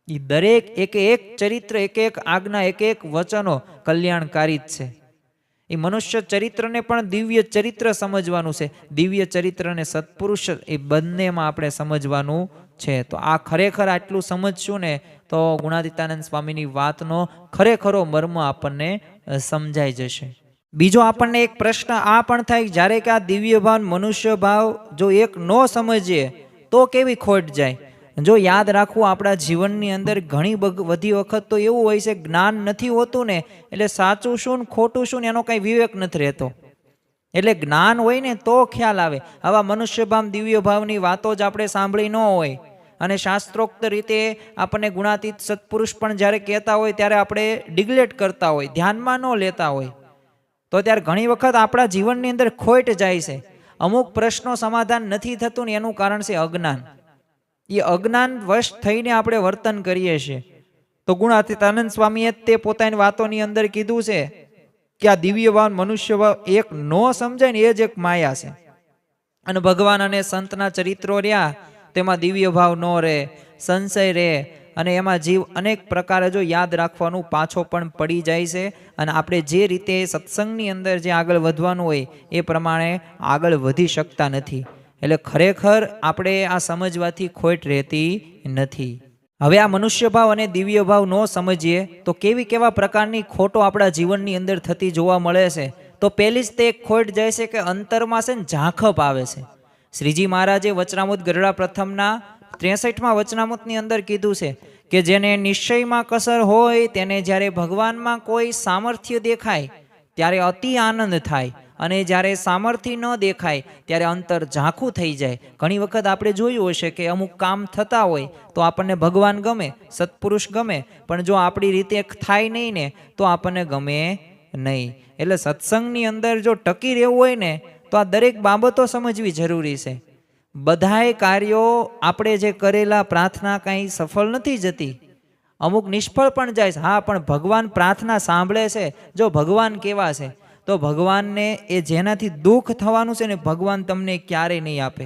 Speaker 1: એ દરેક એક ચરિત્ર, એક આજ્ઞા, એક વચનો કલ્યાણકારી જ છે. એ મનુષ્ય ચરિત્રને પણ દિવ્ય ચરિત્ર સમજવાનું છે. દિવ્ય ચરિત્ર અને સત્પુરુષ એ બંનેમાં આપણે સમજવાનું છે. તો આ ખરેખર આટલું સમજશું ને તો ગુણાતીતાનંદ સ્વામીની વાતનો ખરેખરો મર્મ આપણને સમજાઈ જશે. બીજો આપણને એક પ્રશ્ન આ પણ થાય, જ્યારે કે આ દિવ્ય ભાવ મનુષ્ય ભાવ જો એક ન સમજીએ તો કેવી ખોટ જાય. જો યાદ રાખવું, આપણા જીવનની અંદર ઘણી બધી વખત તો એવું હોય છે, જ્ઞાન નથી હોતું ને એટલે સાચું શું ને ખોટું શું ને એનો કાંઈ વિવેક નથી રહેતો. એટલે જ્ઞાન હોય ને તો ખ્યાલ આવે. આવા મનુષ્ય ભાવ દિવ્ય ભાવની વાતો જ આપણે સાંભળી ન હોય અને શાસ્ત્રોક્ત રીતે આપણને ગુણાતીત સત્પુરુષ પણ જ્યારે કહેતા હોય ત્યારે આપણે ડિગ્લેટ કરતા હોય, ધ્યાનમાં ન લેતા હોય, તો ત્યારે ઘણી વખત આપણા જીવનની અંદર ખોટ જાય છે. અમુક પ્રશ્નો સમાધાન નથી થતું ને એનું કારણ છે અજ્ઞાન. એ અજ્ઞાન વશ થઈને આપણે વર્તન કરીએ છીએ. તો ગુણાતીતાનંદ સ્વામીએ તે પોતાની વાતોની અંદર કીધું છે કે આ દિવ્ય ભાવ મનુષ્ય ભાવ એક ન સમજાય ને એ જ એક માયા છે. અને ભગવાન અને સંતના ચરિત્રો રહ્યા તેમાં દિવ્ય ભાવ ન રહે, સંશય રહે અને એમાં જીવ અનેક પ્રકારે જો યાદ રાખવાનું પાછો પણ પડી જાય છે. અને આપણે જે રીતે સત્સંગની અંદર જે આગળ વધવાનું હોય એ પ્રમાણે આગળ વધી શકતા નથી. એટલે ખરેખર આપણે આ સમજવાથી ખોટ રહેતી નથી. હવે આ મનુષ્ય ભાવ અને દિવ્ય ભાવ ન સમજીએ તો કેવા પ્રકારની ખોટો આપણા જીવનની અંદર થતી જોવા મળે છે. તો પહેલી જ તે એક ખોટ જાય છે કે અંતરમાં છે ને ઝાંખપ આવે છે. શ્રીજી મહારાજે વચનામૃત ગરડા પ્રથમના 63મા વચનામૃતની અંદર કીધું છે કે જેને નિશ્ચયમાં કસર હોય તેને જ્યારે ભગવાનમાં કોઈ સામર્થ્ય દેખાય ત્યારે અતિ આનંદ થાય, અને જ્યારે સામર્થ્ય ન દેખાય ત્યારે અંતર ઝાંખું થઈ જાય. ઘણી વખત આપણે જોયું હશે કે અમુક કામ થતા હોય તો આપણને ભગવાન ગમે, સત્પુરુષ ગમે, પણ જો આપણી રીતે થાય નહીં ને તો આપણને ગમે નહીં. એટલે સત્સંગની અંદર જો ટકી રહેવું હોય ને તો આ દરેક બાબતો સમજવી જરૂરી છે. બધાય કાર્યો આપણે જે કરેલા પ્રાર્થના કાંઈ સફળ નથી જતી, અમુક નિષ્ફળ પણ જાય છે. હા, પણ ભગવાન પ્રાર્થના સાંભળે છે. જો ભગવાન કેવા છે તો ભગવાનને એ જેનાથી દુઃખ થવાનું છે ને ભગવાન તમને ક્યારેય નહીં આપે,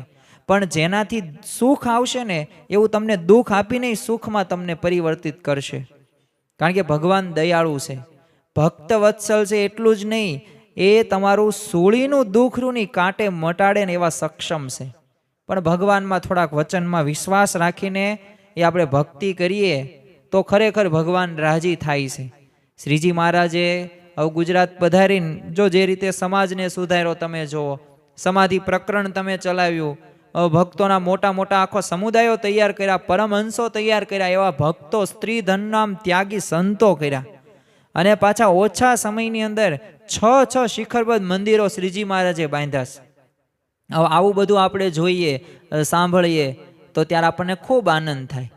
Speaker 1: પણ જેનાથી સુખ આવશે ને એવું તમને દુઃખ આપીને સુખમાં તમને પરિવર્તિત કરશે. કારણ કે ભગવાન દયાળુ છે, ભક્ત વત્સલ છે. એટલું જ નહીં, એ તમારું સૂળીનું દુઃખરૂની કાંટે મટાડે ને એવા સક્ષમ છે. પણ ભગવાનમાં થોડાક વચનમાં વિશ્વાસ રાખીને એ આપણે ભક્તિ કરીએ તો ખરેખર ભગવાન રાજી થાય છે. શ્રીજી મહારાજે હવે ગુજરાત પધારીને જો જે રીતે સમાજને સુધાર્યો તમે જુઓ, સમાધિ પ્રકરણ તમે ચલાવ્યું, ભક્તોના મોટા મોટા આખો સમુદાયો તૈયાર કર્યા, પરમહંસો તૈયાર કર્યા, એવા ભક્તો સ્ત્રી ધનનામ ત્યાગી સંતો કર્યા, અને પાછા ઓછા સમયની અંદર 6 શિખરબદ્ધ મંદિરો શ્રીજી મહારાજે બાંધ્યા છે. હવે આવું બધું આપણે જોઈએ, સાંભળીએ તો ત્યારે આપણને ખૂબ આનંદ થાય.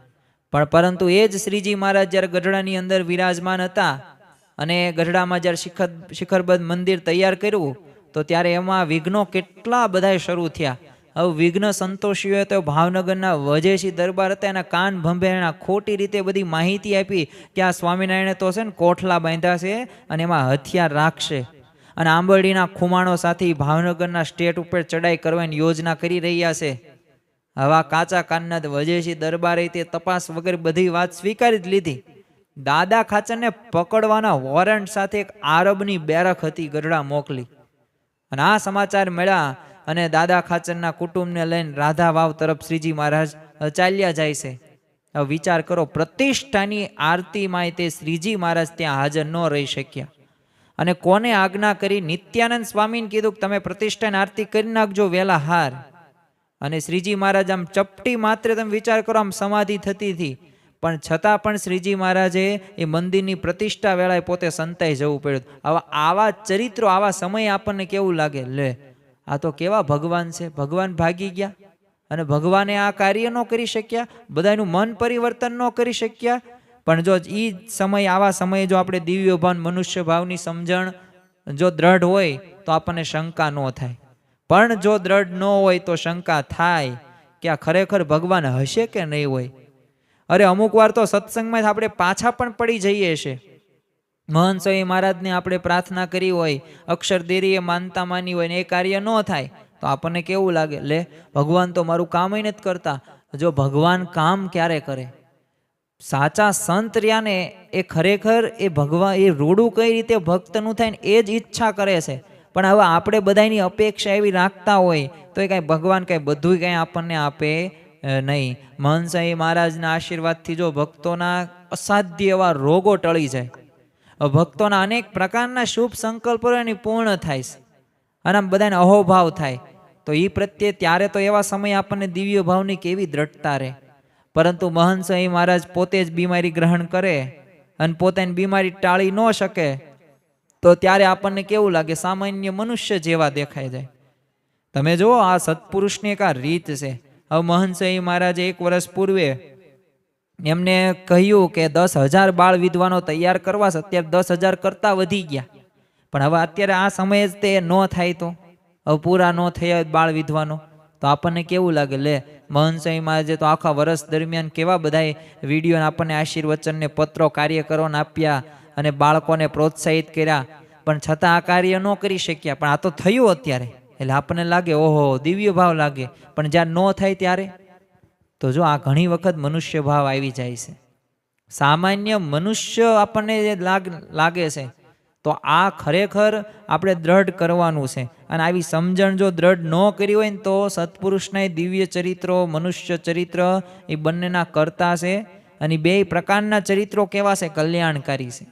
Speaker 1: પણ પરંતુ એ જ શ્રીજી મહારાજ જ્યારે ગઢડાની અંદર વિરાજમાન હતા અને ગઢડામાં જ્યારે શિખરબદ્ધ મંદિર તૈયાર કર્યું તો ત્યારે એમાં વિઘ્નો કેટલા બધા શરૂ થયા. હવે વિઘ્ન સંતોષીઓએ તો ભાવનગરના વજેશી દરબાર હતા, એના કાન ભંભેરણા, ખોટી રીતે બધી માહિતી આપી કે આ સ્વામિનારાયણે તો છે ને કોઠલા બાંધ્યા છે અને એમાં હથિયાર રાખશે, અને આંબરડીના ખુમાણો સાથે ભાવનગરના સ્ટેટ ઉપર ચડાઈ કરવાની યોજના કરી રહ્યા છે. હવા કાચા કાનના વજેશી દરબારે તે તપાસ વગર બધી વાત સ્વીકારી જ લીધી. દાદા ખાચરને પકડવાના વોરંટ સાથે એક આરબની બેરક હતી ગઢડા મોકલી, અને આ સમાચાર મળ્યા અને દાદા ખાચરના કુટુંબને લઈને રાધા વાવ તરફ શ્રીજી મહારાજ ચાલ્યા જાય છે. હવે વિચાર કરો, પ્રતિષ્ઠાની આરતીમાં તે શ્રીજી મહારાજ ત્યાં હાજર ન રહી શક્યા, અને કોને આજ્ઞા કરી? નિત્યાનંદ સ્વામીને કીધું કે તમે પ્રતિષ્ઠાની આરતી કરી નાખજો વહેલા હાર. અને શ્રીજી મહારાજ આમ ચપટી માત્ર તમે વિચાર કરો, આમ સમાધિ થતી હતી, પણ છતાં પણ શ્રીજી મહારાજે એ મંદિરની પ્રતિષ્ઠા વેળાએ પોતે સંતાઈ જવું પડ્યું. આવા ચરિત્રો આવા સમયે આપણને કેવું લાગે, લે આ તો કેવા ભગવાન છે, ભગવાન ભાગી ગયા અને ભગવાને આ કાર્ય ન કરી શક્યા, બધાનું મન પરિવર્તન ન કરી શક્યા. પણ જો એ સમય, આવા સમયે જો આપણે દિવ્ય ભાવ મનુષ્ય ભાવની સમજણ જો દ્રઢ હોય તો આપણને શંકા ન થાય, પણ જો દ્રઢ ન હોય તો શંકા થાય કે આ ખરેખર ભગવાન હશે કે નહીં હોય. અરે અમુક વાર તો સત્સંગમાં આપણે પાછા પણ પડી જઈએ છીએ. મહંત સ્વામી મહારાજને આપણે પ્રાર્થના કરી હોય, અક્ષરદેરીએ માનતા માની હોય ને એ કાર્ય ન થાય તો આપણને કેવું લાગે, લે ભગવાન તો મારું કામ નથી કરતા. જો ભગવાન કામ ક્યારે કરે? સાચા સંત રહ્યા ને એ ખરેખર એ ભગવાન એ રૂડું કઈ રીતે ભક્તનું થાય ને એ જ ઈચ્છા કરે છે. પણ હવે આપણે બધાની અપેક્ષા એવી રાખતા હોય તો એ કાંઈ ભગવાન કાંઈ બધું કાંઈ આપણને આપે નહીં. મહંત સ્વામી મહારાજના આશીર્વાદથી જો ભક્તોના અસાધ્ય એવા રોગો ટળી જાય, ભક્તોના અનેક પ્રકારના શુભ સંકલ્પો એની પૂર્ણ થાય છે અને આમ બધાને અહોભાવ થાય તો એ પ્રત્યે ત્યારે તો એવા સમયે આપણને દિવ્ય ભાવની કેવી દ્રઢતા રહે. પરંતુ મહંત સ્વામી મહારાજ પોતે જ બીમારી ગ્રહણ કરે અને પોતાની બીમારી ટાળી ન શકે તો ત્યારે આપણને કેવું લાગે? સામાન્ય મનુષ્ય જેવા દેખાઈ જાય. તમે જુઓ, આ સત્પુરુષની એક આ રીત છે. હવે મહંત સ્વામી મહારાજે 1 વર્ષ પૂર્વે એમને કહ્યું કે 10,000 બાળ વિદ્વાનો તૈયાર કરવા છે. અત્યારે 10,000 કરતા વધી ગયા, પણ હવે અત્યારે આ સમયે જ તે ન થાય તો હવે પૂરા ન થયા બાળ વિદ્વાનો તો આપણને કેવું લાગે? લે મહંત સ્વામી મહારાજે તો આખા વર્ષ દરમિયાન કેવા બધા વિડીયો આપણને આશીર્વચનને પત્રો કાર્યકરોને આપ્યા અને બાળકોને પ્રોત્સાહિત કર્યા, પણ છતાં આ કાર્ય ન કરી શક્યા. પણ આ તો થયું અત્યારે એટલે આપણને લાગે ઓહો દિવ્ય ભાવ લાગે. પણ જ્યાં ન થાય ત્યારે તો જો આ ઘણી વખત મનુષ્ય ભાવ આવી જાય છે. સામાન્ય મનુષ્ય આપણને જે લાગે છે તો આ ખરેખર આપણે દ્રઢ કરવાનું છે. અને આવી સમજણ જો દ્રઢ ન કરી હોય ને તો સત્પુરુષના દિવ્ય ચરિત્રો, મનુષ્ય ચરિત્ર એ બંનેના કરતા છે. અને બે પ્રકારના ચરિત્રો કેવા છે? કલ્યાણકારી છે.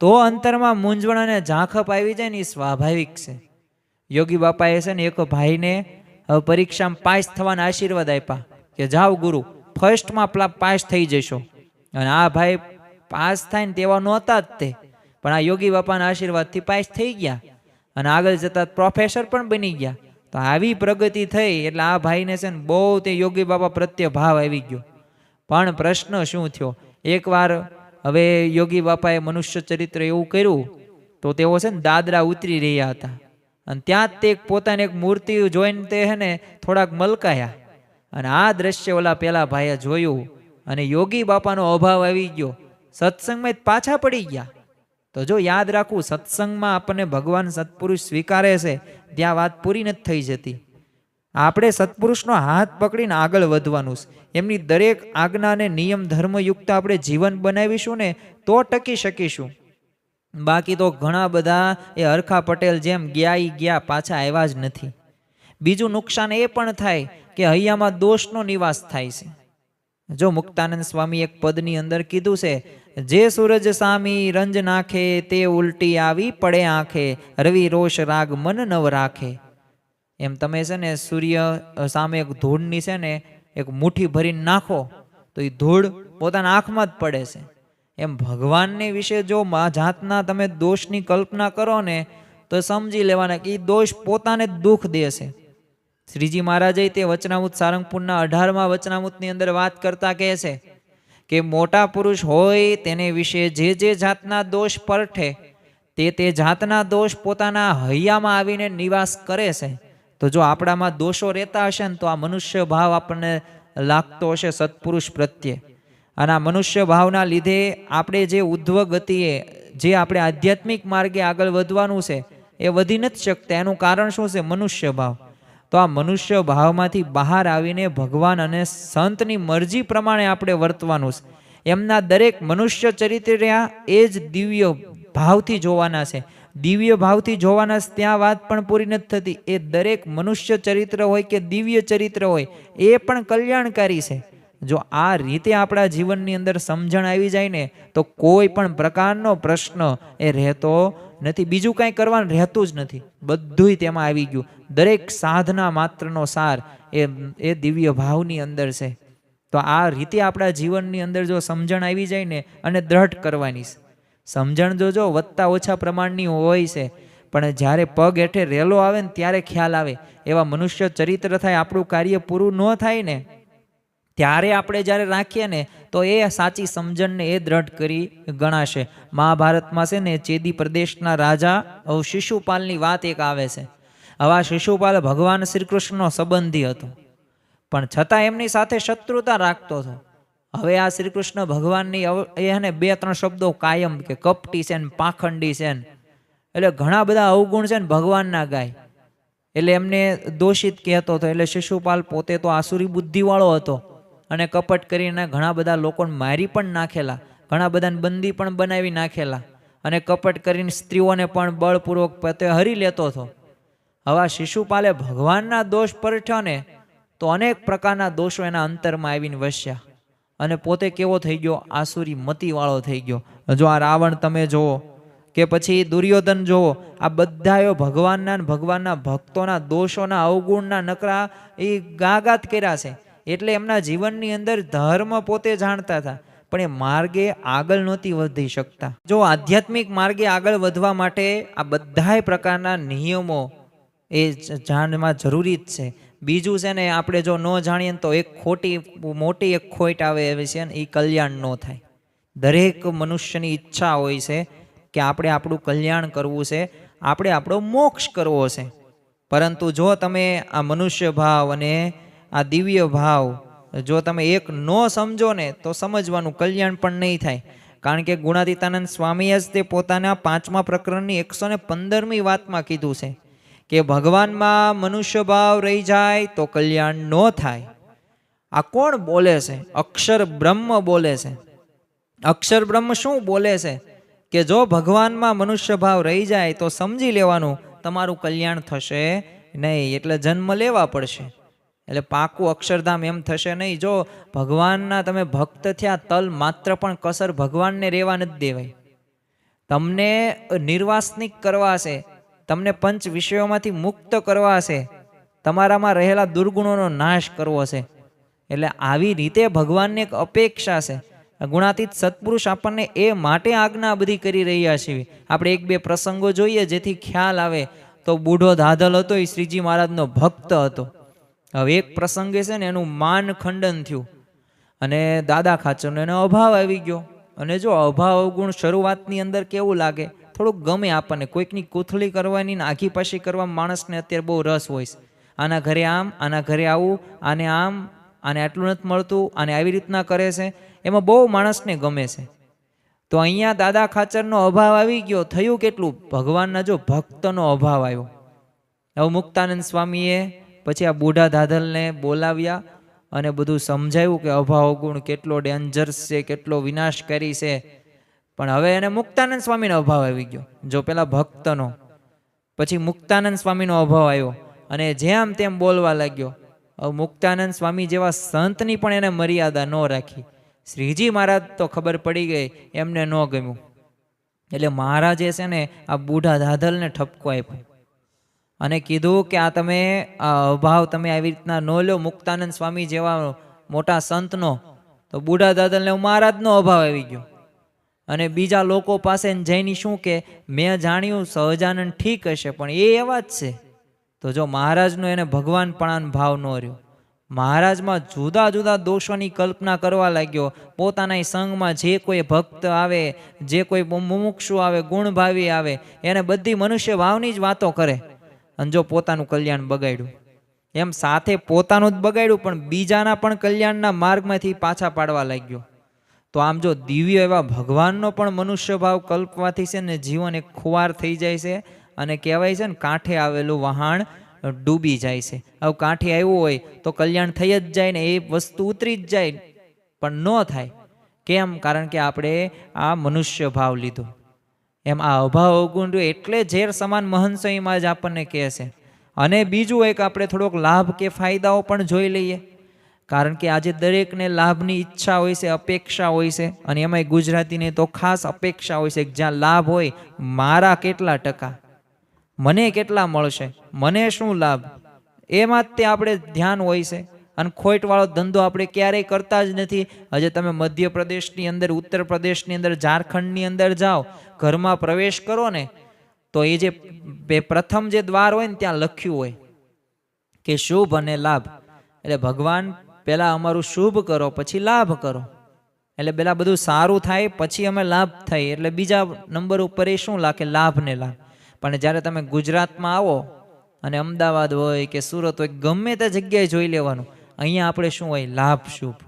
Speaker 1: તો અંતરમાં મૂંઝવણ અને ઝાંખપ આવી જાય ને એ સ્વાભાવિક છે. યોગી બાપાએ છે ને એક ભાઈને પરીક્ષામાં પાસ થવાના આશીર્વાદ આપ્યા કે જાઓ ગુરુ ફર્સ્ટમાં પાસ થઈ જશો. અને આ ભાઈ પાસ થાય ને તેવા નહોતા જ તે, પણ આ યોગી બાપાના આશીર્વાદથી પાસ થઈ ગયા અને આગળ જતા પ્રોફેસર પણ બની ગયા. તો આવી પ્રગતિ થઈ એટલે આ ભાઈને છે ને બહુ તે યોગી બાપા પ્રત્યે ભાવ આવી ગયો. પણ પ્રશ્ન શું થયો? એકવાર હવે યોગી બાપાએ મનુષ્ય ચરિત્ર એવું કર્યું તો તેઓ છે ને દાદરા ઉતરી રહ્યા હતા અને ત્યાં જ તે પોતાની એક મૂર્તિ જોઈને તે હે ને થોડાક મલકાયા. અને આ દ્રશ્ય ઓલા પેલા ભાઈએ જોયું અને યોગી બાપાનો અભાવ આવી ગયો. સત્સંગમાં જ પાછા પડી ગયા. તો જો યાદ રાખવું, સત્સંગમાં આપણને ભગવાન સત્પુરુષ સ્વીકારે છે ત્યાં વાત પૂરી નથી થઈ જતી. આપણે સત્પુરુષનો હાથ પકડીને આગળ વધવાનું છે. એમની દરેક આજ્ઞા અને નિયમ ધર્મયુક્ત આપણે જીવન બનાવીશું ને તો ટકી શકીશું. બાકી તો ઘણા બધા એ હરખા પટેલ જેમ ગયા પાછા આવ્યા જ નથી. બીજું નુકસાન એ પણ થાય કે હૈયામાં દોષનો નિવાસ થાય છે. જો મુક્તાનંદ સ્વામી એક પદની અંદર કીધું છે, જે સૂરજ સામી રંજ નાખે તે ઉલટી આવી પડે આંખે, રવિ રોષ રાગ મન નવ રાખે. એમ તમે છે ને સૂર્ય સામે એક ધૂળની છે ને એક મુઠ્ઠી ભરીને નાખો તો એ ધૂળ પોતાના આંખમાં જ પડે છે. એમ ભગવાનને વિશે જો જાતના તમે દોષની કલ્પના કરો ને તો સમજી લેવાના કે એ દોષ પોતાને જ દુઃખ દે છે. શ્રીજી મહારાજે તે વચનામૃત સારંગપુરના 18મા વચનામૃતની અંદર વાત કરતા કહે છે કે મોટા પુરુષ હોય તેને વિશે જે જાતના દોષ પરઠે તે જાતના દોષ પોતાના હૈયામાં આવીને નિવાસ કરે છે. તો જો આપણામાં દોષો રહેતા હશે ને તો આ મનુષ્ય ભાવ આપણને લાગતો હશે સત્પુરુષ પ્રત્યે. અને આ મનુષ્ય ભાવના લીધે આપણે જે ઉધ્વ ગતિએ જે આપણે આધ્યાત્મિક માર્ગે આગળ વધવાનું છે એ વધી નથી શકતા. એનું કારણ શું છે? મનુષ્ય ભાવ. તો આ મનુષ્ય ભાવમાંથી બહાર આવીને ભગવાન અને સંતની મરજી પ્રમાણે આપણે વર્તવાનું છે. એમના દરેક મનુષ્ય ચરિત્ર એ જ દિવ્ય ભાવથી જોવાના છે. દિવ્ય ભાવથી જોવાના ત્યાં વાત પણ પૂરી નથી થતી. એ દરેક મનુષ્ય ચરિત્ર હોય કે દિવ્ય ચરિત્ર હોય એ પણ કલ્યાણકારી છે. જો આ રીતે આપણા જીવનની અંદર સમજણ આવી જાય ને તો કોઈ પણ પ્રકારનો પ્રશ્ન એ રહેતો નથી. બીજું કાંઈ કરવાનું રહેતું જ નથી. બધુંય તેમાં આવી ગયું. દરેક સાધના માત્રનો સાર એ દિવ્ય ભાવની અંદર છે. તો આ રીતે આપણા જીવનની અંદર જો સમજણ આવી જાય ને અને દ્રઢ કરવાની છે. સમજણ જો વધતા ઓછા પ્રમાણની હોય છે, પણ જ્યારે પગ હેઠે રેલો આવે ને ત્યારે ખ્યાલ આવે. એવા મનુષ્ય ચરિત્ર થાય, આપણું કાર્ય પૂરું ન થાય ને ત્યારે આપણે જ્યારે રાખીએ ને તો એ સાચી સમજણને એ દ્રઢ કરી ગણાશે. મહાભારતમાં છે ને ચેદી પ્રદેશના રાજા શિશુપાલની વાત એક આવે છે. હવે આ શિશુપાલ ભગવાન શ્રી કૃષ્ણનો સંબંધી હતો, પણ છતાં એમની સાથે શત્રુતા રાખતો હતો. હવે આ શ્રી કૃષ્ણ ભગવાનની એને 2-3 શબ્દો કાયમ કે કપટી છે ને પાખંડી છે ને, એટલે ઘણા બધા અવગુણ છે ને ભગવાનના ગાય, એટલે એમને દોષિત કહેતો હતો. એટલે શિશુપાલ પોતે તો આસુરી બુદ્ધિવાળો હતો અને કપટ કરીને ઘણા બધા લોકોને મારી પણ નાખેલા, ઘણા બધાને બંદી પણ બનાવી નાખેલા, અને કપટ કરીને સ્ત્રીઓને પણ બળપૂર્વક પોતે હરી લેતો હતો. હવે શિશુપાલે ભગવાનના દોષ પરઠ્યો ને તો અનેક પ્રકારના દોષો એના અંતરમાં આવીને વસ્યા, અને પોતે કેવો થઈ ગયો? આસુરી મતીવાળો થઈ ગયો. જો આ રાવણ તમે જુઓ કે પછી દુર્યોધન જુઓ, આ બધાએ ભગવાનના ભક્તોના દોષોના અવગુણના નકરા એ ગાગાત કર્યા છે. એટલે એમના જીવનની અંદર ધર્મ પોતે જાણતા હતા, પણ એ માર્ગે આગળ નહોતી વધી શકતા. જો આધ્યાત્મિક માર્ગે આગળ વધવા માટે આ બધા પ્રકારના નિયમો એ જાણવા જરૂરી જ છે. બીજું છે ને, આપણે જો ન જાણીએ તો એક મોટી એક ખોટ આવે એવી છે ને, એ કલ્યાણ ન થાય. દરેક મનુષ્યની ઈચ્છા હોય છે કે આપણે આપણું કલ્યાણ કરવું છે, આપણે આપણો મોક્ષ કરવો છે. પરંતુ જો તમે આ મનુષ્ય ભાવ અને આ દિવ્ય ભાવ જો તમે એક ન સમજો ને તો સમજવાનું કલ્યાણ પણ નહીં થાય. કારણ કે ગુણાતીતાનંદ સ્વામીએ જ તે પોતાના 5મા પ્રકરણની 115મી વાતમાં કીધું છે કે ભગવાનમાં મનુષ્ય ભાવ રહી જાય તો કલ્યાણ ન થાય. આ કોણ બોલે છે? અક્ષર બ્રહ્મ બોલે છે. અક્ષર બ્રહ્મ શું બોલે છે કે જો ભગવાનમાં મનુષ્ય ભાવ રહી જાય તો સમજી લેવાનું તમારું કલ્યાણ થશે નહીં, એટલે જન્મ લેવા પડશે. એટલે પાકું અક્ષરધામ એમ થશે નહીં. જો ભગવાનના તમે ભક્ત થયા, તલ માત્ર પણ કસર ભગવાનને રહેવા નથી દેવાય. તમને નિર્વાસનિક કરવા છે, તમને પંચ વિષયોમાંથી મુક્ત કરવા છે, તમારામાં રહેલા દુર્ગુણોનો નાશ કરવો છે. એટલે આવી રીતે ભગવાનની એક અપેક્ષા છે. ગુણાતીત સત્પુરુષ આપણને એ માટે આજ્ઞા બધી કરી રહ્યા છીએ. આપણે 1-2 પ્રસંગો જોઈએ જેથી ખ્યાલ આવે. તો બુઢો દાદલ હતો, એ શ્રીજી મહારાજનો ભક્ત હતો. હવે એક પ્રસંગે છે ને એનું માન ખંડન થયું અને દાદા ખાચરનો એનો અભાવ આવી ગયો. અને જો અભાવ અવગુણ શરૂઆતની અંદર કેવું લાગે, થોડુંક ગમે આપણને. કોઈકની કૂથળી કરવાની ને આઘી પાછી કરવા માણસને અત્યારે બહુ રસ હોય છે. આના ઘરે આમ, આના ઘરે આવું, આને આમ, આને આટલું નથી મળતું, આને આવી રીતના કરે છે, એમાં બહુ માણસને ગમે છે. તો અહીંયા દાદા ખાચરનો અભાવ આવી ગયો. થયું કેટલું? ભગવાનના જો ભક્તનો અભાવ આવ્યો. હવે મુક્તાનંદ સ્વામીએ પછી આ બુઢા દાદલને બોલાવ્યા અને બધું સમજાવ્યું કે અભાવ ગુણ કેટલો ડેન્જરસ છે, કેટલો વિનાશકારી છે. પણ હવે એને મુક્તાનંદ સ્વામીનો અભાવ આવી ગયો. જો પેલા ભક્તનો, પછી મુક્તાનંદ સ્વામીનો અભાવ આવ્યો અને જેમ તેમ બોલવા લાગ્યો. હવે મુક્તાનંદ સ્વામી જેવા સંતની પણ એને મર્યાદા ન રાખી. શ્રીજી મહારાજ તો ખબર પડી ગઈ, એમને ન ગમ્યું. એટલે મહારાજે છે ને આ બુઢા દાદલને ઠપકો આપ્યો અને કીધું કે આ તમે આ અભાવ તમે આવી રીતના ન લો મુક્તાનંદ સ્વામી જેવા મોટા સંતનો. તો બુઢા દાદલને મહારાજનો અભાવ આવી ગયો અને બીજા લોકો પાસે જઈને શું કે મેં જાણ્યું સહજાનંદ ઠીક હશે પણ એ એવા જ છે. તો જો મહારાજનો એને ભગવાનપણાનો ભાવ ન રહ્યો. મહારાજમાં જુદા જુદા દોષોની કલ્પના કરવા લાગ્યો. પોતાના સંઘમાં જે કોઈ ભક્ત આવે, જે કોઈ મુમુક્ષુ આવે, ગુણભાવી આવે, એને બધી મનુષ્ય ભાવની જ વાતો કરે અને જો પોતાનું કલ્યાણ બગાડ્યું. એમ સાથે પોતાનું જ બગાડ્યું પણ બીજાના પણ કલ્યાણના માર્ગમાંથી પાછા પાડવા લાગ્યો. તો આમ જો દિવ્ય એવા ભગવાનનો પણ મનુષ્ય ભાવ કલ્પવાથી છે ને જીવન એક ખુવાર થઈ જાય છે અને કહેવાય છે ને કાંઠે આવેલું વહાણ ડૂબી જાય છે. હવે કાંઠે આવ્યું હોય તો કલ્યાણ થઈ જ જાય ને, એ વસ્તુ ઉતરી જ જાય, પણ ન થાય. કેમ? કારણ કે આપણે આ મનુષ્ય ભાવ લીધો. એમ આ અભાવ અવગુણ એટલે ઝેર સમાન મહંસઈમાં જ આપણને કહે છે. અને બીજું એક આપણે થોડોક લાભ કે ફાયદાઓ પણ જોઈ લઈએ. કારણ કે આજે દરેકને લાભની ઈચ્છા હોય છે, અપેક્ષા હોય છે, અને એમાંય ગુજરાતીને તો ખાસ અપેક્ષા હોય છે કે જ્યાં લાભ હોય, મારા કેટલા ટકા, મને કેટલા મળશે, મને શું લાભ, એમાં જ તે આપણે ધ્યાન હોય છે. અને ખોટવાળો ધંધો આપણે ક્યારેય કરતા જ નથી. હજે તમે મધ્યપ્રદેશની અંદર, ઉત્તર પ્રદેશની અંદર, ઝારખંડની અંદર જાઓ, ઘરમાં પ્રવેશ કરો ને તો એ જે પ્રથમ જે દ્વાર હોય ને ત્યાં લખ્યું હોય કે શુભ અને લાભ. એટલે ભગવાન પહેલાં અમારું શુભ કરો પછી લાભ કરો. એટલે પહેલાં બધું સારું થાય પછી અમે લાભ થાય. એટલે બીજા નંબર ઉપર એ શું લાગે? લાભ ને લાભ. પણ જ્યારે તમે ગુજરાતમાં આવો અને અમદાવાદ હોય કે સુરત હોય, ગમે તે જગ્યાએ જોઈ લેવાનું, અહીંયા આપણે શું હોય? લાભ શુભ.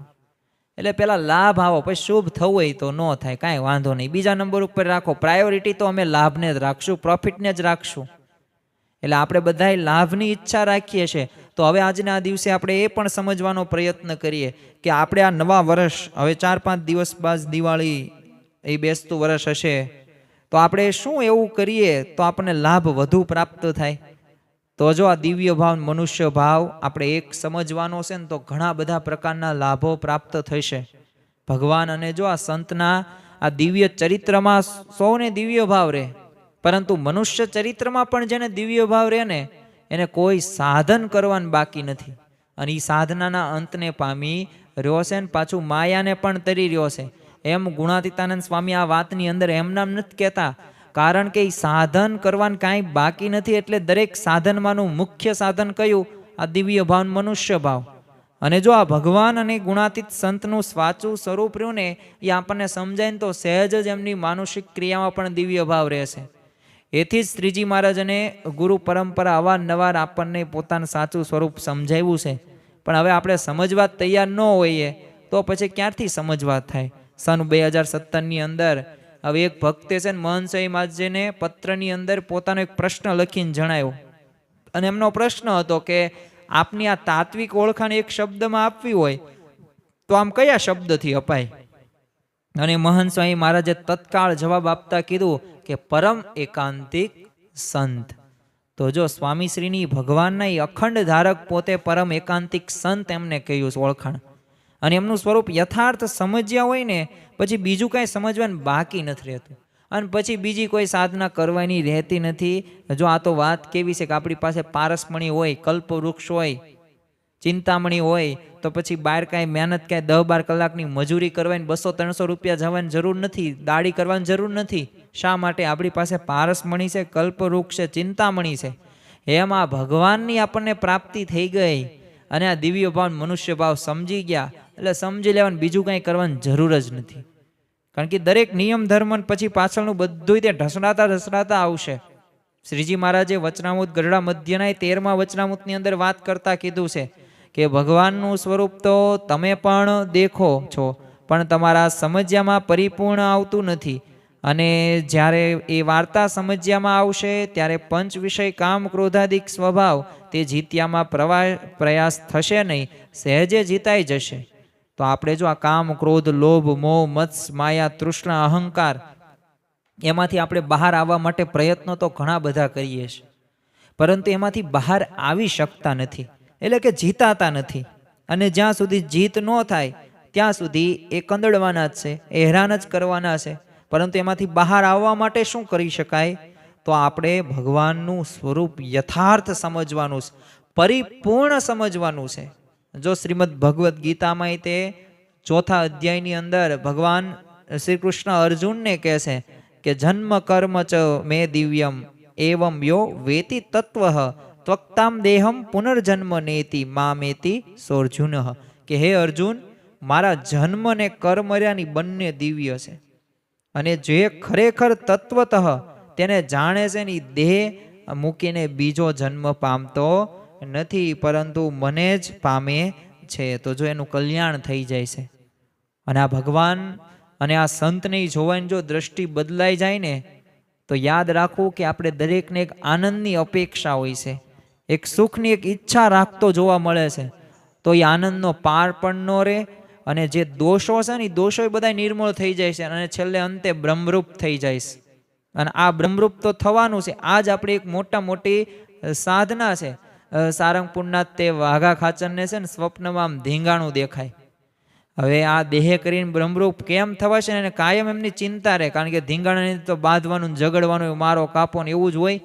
Speaker 1: એટલે પેલા લાભ આવો, પછી શુભ થવું હોય તો ન થાય, કાંઈ વાંધો નહીં, બીજા નંબર ઉપર રાખો. પ્રાયોરિટી તો અમે લાભને જ રાખશું, પ્રોફિટને જ રાખશું. એટલે આપણે બધાય લાભની ઈચ્છા રાખીએ છીએ. તો હવે આજના આ દિવસે આપણે એ પણ સમજવાનો પ્રયત્ન કરીએ કે આપણે આ નવા વર્ષ, હવે 4-5 દિવસ બાદ દિવાળી, એ બેસતું વર્ષ હશે, તો આપણે શું એવું કરીએ તો આપણને લાભ વધુ પ્રાપ્ત થાય? તો જો આ દિવ્ય ભાવ, મનુષ્ય ભાવ આપણે એક સમજવાનો છે ને, તો ઘણા બધા પ્રકારના લાભો પ્રાપ્ત થશે. ભગવાન અને જો આ સંતના આ દિવ્ય ચરિત્રમાં સૌને દિવ્ય ભાવ રહે, પરંતુ મનુષ્ય ચરિત્રમાં પણ જેને દિવ્ય ભાવ રહે ને, એને કોઈ સાધન કરવાનું બાકી નથી. અને એ સાધનાના અંતને પામી રહ્યો છે ને પાછું માયાને પણ તરી રહ્યો છે. એમ ગુણાતીતાનંદ સ્વામી આ વાતની અંદર એમનામ નથી કહેતા, કારણ કે એ સાધન કરવાનું કાંઈ બાકી નથી. એટલે દરેક સાધનમાંનું મુખ્ય સાધન કયું? આ દિવ્ય ભાવ, મનુષ્ય ભાવ. અને જો આ ભગવાન અને ગુણાતીત સંતનું સાચું સ્વરૂપ રહ્યું ને, એ આપણને સમજાય ને તો સહેજ જ એમની માનસિક ક્રિયામાં પણ દિવ્ય ભાવ રહેશે. એથી જ શ્રીજી મહારાજ અને ગુરુ પરંપરા અવારનવાર આપણને પોતાનું સાચું સ્વરૂપ સમજાવ્યું છે. પણ હવે આપણે સમજવા તૈયાર ન હોઈએ તો પછી ક્યારથી સમજવા થાય? સન 2017ની અંદર હવે એક ભક્તે છે ને મહંત સ્વામી મહારાજને પત્રની અંદર પોતાનો એક પ્રશ્ન લખીને જણાવ્યો. અને એમનો પ્રશ્ન હતો કે આપની આ તાત્વિક ઓળખાણ એક શબ્દમાં આપવી હોય તો આમ કયા શબ્દથી અપાય? અને મહંત સ્વામી મહારાજે તત્કાળ જવાબ આપતા કીધું કે પરમ એકાંતિક સંત. તો જો સ્વામીશ્રીની ભગવાનના અખંડ ધારક પોતે પરમ એકાંતિક સંત એમને કહ્યું છે ઓળખાણ. અને એમનું સ્વરૂપ યથાર્થ સમજ્યા હોય ને, પછી બીજું કાંઈ સમજવાનું બાકી નથી રહેતું. અને પછી બીજી કોઈ સાધના કરવાની રહેતી નથી. જો આ તો વાત કેવી છે કે આપણી પાસે પારસમણી હોય, કલ્પવૃક્ષ હોય, ચિંતામણી હોય, તો પછી બહાર કાંઈ મહેનત, કાંઈ 10-12 કલાકની મજૂરી કરવાની 200-300 રૂપિયા જવાની જરૂર નથી, દાડી કરવાની જરૂર નથી. શા માટે? આપણી પાસે પારસમણી છે, કલ્પવૃક્ષ છે, ચિંતામણી છે. એમ આ ભગવાનની આપણને પ્રાપ્તિ થઈ ગઈ અને આ દિવ્ય ભાવ, મનુષ્ય ભાવ સમજી ગયા, એટલે સમજી લેવાનું, બીજું કાંઈ કરવાની જરૂર જ નથી. કારણ કે દરેક નિયમ ધર્મ પછી પાછળનું બધું તે ઢસડાતા આવશે. શ્રીજી મહારાજે વચનામૃત ગરડા મધ્યના 13મા વચનામૃતની અંદર વાત કરતા કીધું છે કે ભગવાનનું સ્વરૂપ તો તમે પણ દેખો છો, પણ તમારા સમજ્યામાં પરિપૂર્ણ આવતું નથી. અને જ્યારે એ વાર્તા સમજ્યામાં આવશે ત્યારે પંચ વિષય કામ ક્રોધાદિક સ્વભાવ તે જીત્યામાં પ્રયાસ થશે નહીં, સહેજે જીતાઈ જશે. તો આપણે જો આ કામ, ક્રોધ, લોભ, મોહ, મત્સ, માયા, તૃષ્ણા, અહંકાર, એમાંથી આપણે બહાર આવવા માટે પ્રયત્નો તો ઘણા બધા કરીએ છીએ, પરંતુ એમાંથી બહાર આવી શકતા નથી, એટલે કે જીતાતા નથી. અને જ્યાં સુધી જીત ન થાય ત્યાં સુધી એ કંદડવાના જ છે, એ હેરાન જ કરવાના છે. પરંતુ એમાંથી બહાર આવવા માટે શું કરી શકાય? તો આપણે ભગવાનનું સ્વરૂપ યથાર્થ સમજવાનું છે, પરિપૂર્ણ સમજવાનું છે. જો શ્રીમદ ભગવદ્ ગીતામાં તે 4થા અધ્યાયની અંદર ભગવાન શ્રી કૃષ્ણ અર્જુનને કહે છે કે જન્મ કર્મ ચ મે દિવ્યમ એવમ યો વેતિ તત્વ ત્વક્તામ દેહમ પુનર્જન્મ નેતિ મામેતિ સોર્જુન. કે હે અર્જુન, મારા જન્મ ને કર્મ ની બંને દિવ્ય છે, અને જે ખરેખર તત્વતઃ તેને જાણે છે ને દેહ મૂકીને બીજો જન્મ પામતો નથી, પરંતુ મને જ પામે છે. તો જો એનું કલ્યાણ થઈ જાય છે. અને આ ભગવાન અને આ સંતને જોવાની જો દ્રષ્ટિ બદલાઈ જાય ને, તો યાદ રાખવું કે આપણે દરેકને એક આનંદની અપેક્ષા હોય છે, એક સુખની એક ઈચ્છા રાખતો જોવા મળે છે. તો એ આનંદનો પાર પણ ન રહે, અને જે દોષો છે ને, દોષો બધા નિર્મૂળ થઈ જાય છે, અને છેલ્લે અંતે બ્રહ્મરૂપ થઈ જાય છે. અને આ બ્રહ્મરૂપ તો થવાનું છે. આ જ આપણી એક મોટી સાધના છે. સારંગપુરના તે વાઘા ખાચરને છે ને સ્વપ્નમાં આમ ધીંગાણું દેખાય. હવે આ દેહ કરીને બ્રહ્મરૂપ કેમ થવાશે? એને કાયમ એમની ચિંતા રહે, કારણ કે ધીંગાણાને તો બાંધવાનું, ઝઘડવાનું, મારો કાપો ને એવું જ હોય.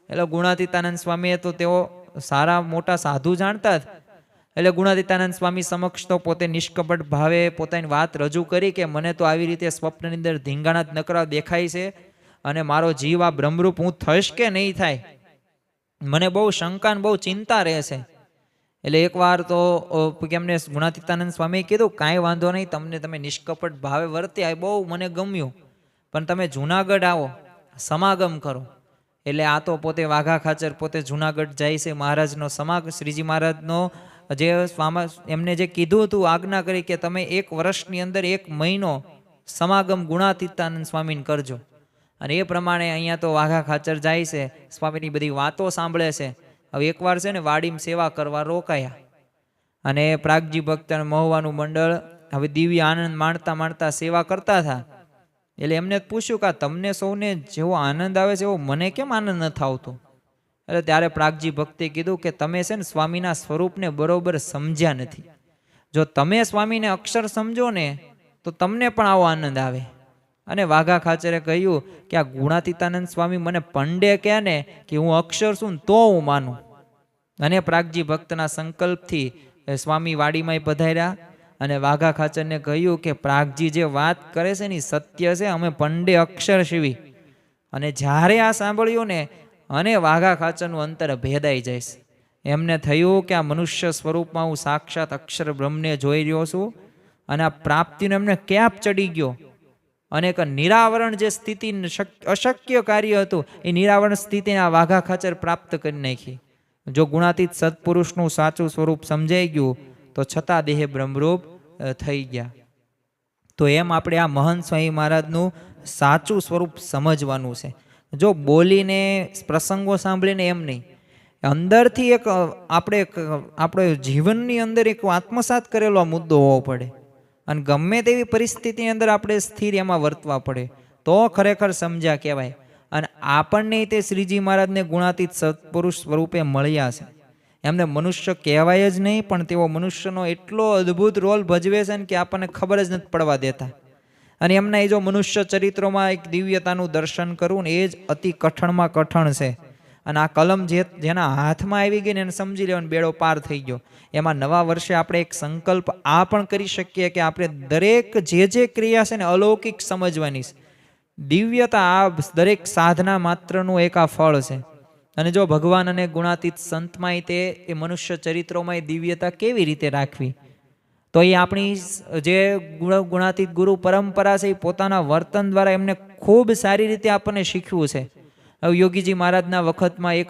Speaker 1: એટલે ગુણાતીતાનંદ સ્વામીએ તો તેઓ સારા મોટા સાધુ જાણતા જ. એટલે ગુણાતીતાનંદ સ્વામી સમક્ષ તો પોતે નિષ્કપટ ભાવે પોતાની વાત રજૂ કરી કે મને તો આવી રીતે સ્વપ્નની અંદર ધીંગાણા જ નકરા દેખાય છે, અને મારો જીવ આ બ્રહ્મરૂપ હું થઈશ કે નહીં થાય, મને બહુ શંકા ને બહુ ચિંતા રહે છે. એટલે એકવાર તો કેમને ગુણાતીતાનંદ સ્વામીએ કીધું કાંઈ વાંધો નહીં, તમે નિષ્કપટ ભાવે વર્ત્યા, બહુ મને ગમ્યું, પણ તમે જુનાગઢ આવો, સમાગમ કરો. એટલે આ તો પોતે વાઘા ખાચર પોતે જુનાગઢ જાય છે, મહારાજનો શ્રીજી મહારાજનો જે એમને જે કીધું હતું, આજ્ઞા કરી કે તમે 1 વર્ષની અંદર 1 મહિનો સમાગમ ગુણાતીતાનંદ સ્વામીને કરજો. અને એ પ્રમાણે અહીંયા તો વાઘા ખાચર જાય છે, સ્વામીની બધી વાતો સાંભળે છે. હવે એકવાર છે ને વાડીમાં સેવા કરવા રોકાયા, અને પ્રાગજી ભક્ત અને મહુવાનું મંડળ હવે દિવ્ય આનંદ માણતા માણતા સેવા કરતા હતા. એટલે એમને પૂછ્યું કે તમને સૌને જેવો આનંદ આવે છે એવો મને કેમ આનંદ નથી આવતો? એટલે ત્યારે પ્રાગજી ભક્તે કીધું કે તમે છે ને સ્વામીના સ્વરૂપને બરોબર સમજ્યા નથી. જો તમે સ્વામીને અક્ષર સમજો ને તો તમને પણ આવો આનંદ આવે. અને વાઘા ખાચરે કહ્યું કે આ ગુણાતીતાનંદ સ્વામી મને પંડે કહે ને કે હું અક્ષર છું તો હું માનું. અને પ્રાગજી ભક્તના સંકલ્પથી સ્વામી વાડીમાં પધાર્યા અને વાઘા ખાચરને કહ્યું કે પ્રાગજી જે વાત કરે છે ને સત્ય છે, અમે પંડે અક્ષર શીવી. અને જ્યારે આ સાંભળ્યું ને અને વાઘા ખાચરનું અંતર ભેદાઈ જઈશ. એમને થયું કે આ મનુષ્ય સ્વરૂપમાં હું સાક્ષાત અક્ષર બ્રહ્મને જોઈ રહ્યો છું, અને આ પ્રાપ્તિનો એમને કેપ ચડી ગયો. અને એક નિરાવરણ જે સ્થિતિ અશક્ય કાર્ય હતું એ નિરાવરણ સ્થિતિને આ વાઘા ખાચર પ્રાપ્ત કરી નાખી. જો ગુણાતીત સત્પુરુષનું સાચું સ્વરૂપ સમજાઈ ગયું તો છતાં દેહ બ્રહ્મરૂપ થઈ ગયા. તો એમ આપણે આ મહંત સ્વામી મહારાજનું સાચું સ્વરૂપ સમજવાનું છે. જો બોલીને પ્રસંગો સાંભળીને એમ નહીં, અંદરથી એક આપણે જીવનની અંદર એક આત્મસાત કરેલો આ મુદ્દો હોવો પડે. અને ગમે તેવી પરિસ્થિતિની અંદર આપણે સ્થિર એમાં વર્તવા પડે તો ખરેખર સમજ્યા કહેવાય. અને આપણને તે શ્રીજી મહારાજને ગુણાતીત સત્પુરુષ સ્વરૂપે મળ્યા છે. એમને મનુષ્ય કહેવાય જ નહીં, પણ તેઓ મનુષ્યનો એટલો અદ્ભુત રોલ ભજવે છે ને કે આપણને ખબર જ નથી પડવા દેતા. અને એમના એ જો મનુષ્ય ચરિત્રોમાં એક દિવ્યતાનું દર્શન કરવું ને એ જ અતિ કઠણમાં કઠણ છે. અને આ કલમ જેના હાથમાં આવી ગઈ ને એને સમજી લેવાનો બેડો પાર થઈ ગયો. એમાં નવા વર્ષે આપણે એક સંકલ્પ આ પણ કરી શકીએ કે આપણે દરેક જે ક્રિયા છે ને અલૌકિક સમજવાની છે. દિવ્યતા આ દરેક સાધના માત્રનું એક આ ફળ છે. અને જો ભગવાન અને ગુણાતીત સંતમાં તે એ મનુષ્ય ચરિત્રોમાં એ દિવ્યતા કેવી રીતે રાખવી, તો એ આપણી જે ગુણાતીત ગુરુ પરંપરા છે એ પોતાના વર્તન દ્વારા એમને ખૂબ સારી રીતે આપણને શીખવું છે. યોગીજી મહારાજના વખતમાં એક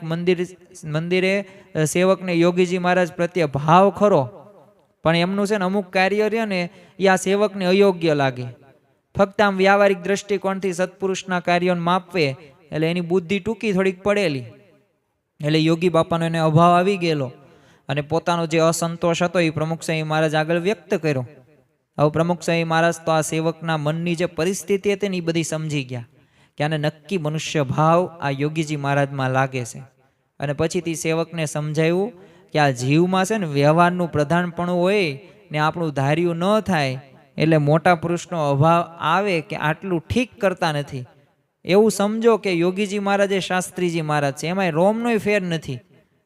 Speaker 1: મંદિરે સેવકને યોગીજી મહારાજ પ્રત્યે ભાવ ખરો, પણ એમનું છે ને અમુક કાર્ય રહ્યો ને એ આ સેવકને અયોગ્ય લાગે. ફક્ત આમ વ્યાવહારિક દ્રષ્ટિકોણથી સત્પુરુષના કાર્યોને માપવે એટલે એની બુદ્ધિ ટૂંકી થોડીક પડેલી. એટલે યોગી બાપાનો એને અભાવ આવી ગયેલો અને પોતાનો જે અસંતોષ હતો એ પ્રમુખ સ્વામી મહારાજ આગળ વ્યક્ત કર્યો. હવે પ્રમુખ સ્વામી મહારાજ તો આ સેવકના મનની જે પરિસ્થિતિ હતી ને એ બધી સમજી ગયા કે આને નક્કી મનુષ્ય ભાવ આ યોગીજી મહારાજમાં લાગે છે. અને પછીથી સેવકને સમજાયું કે આ જીવમાં છે ને વ્યવહારનું પ્રધાનપણું હોય ને આપણું ધાર્યું ન થાય એટલે મોટા પુરુષનો અભાવ આવે કે આટલું ઠીક કરતા નથી. એવું સમજો કે યોગીજી મહારાજ એ શાસ્ત્રીજી મહારાજ છે, એમાં રોમનોય ફેર નથી.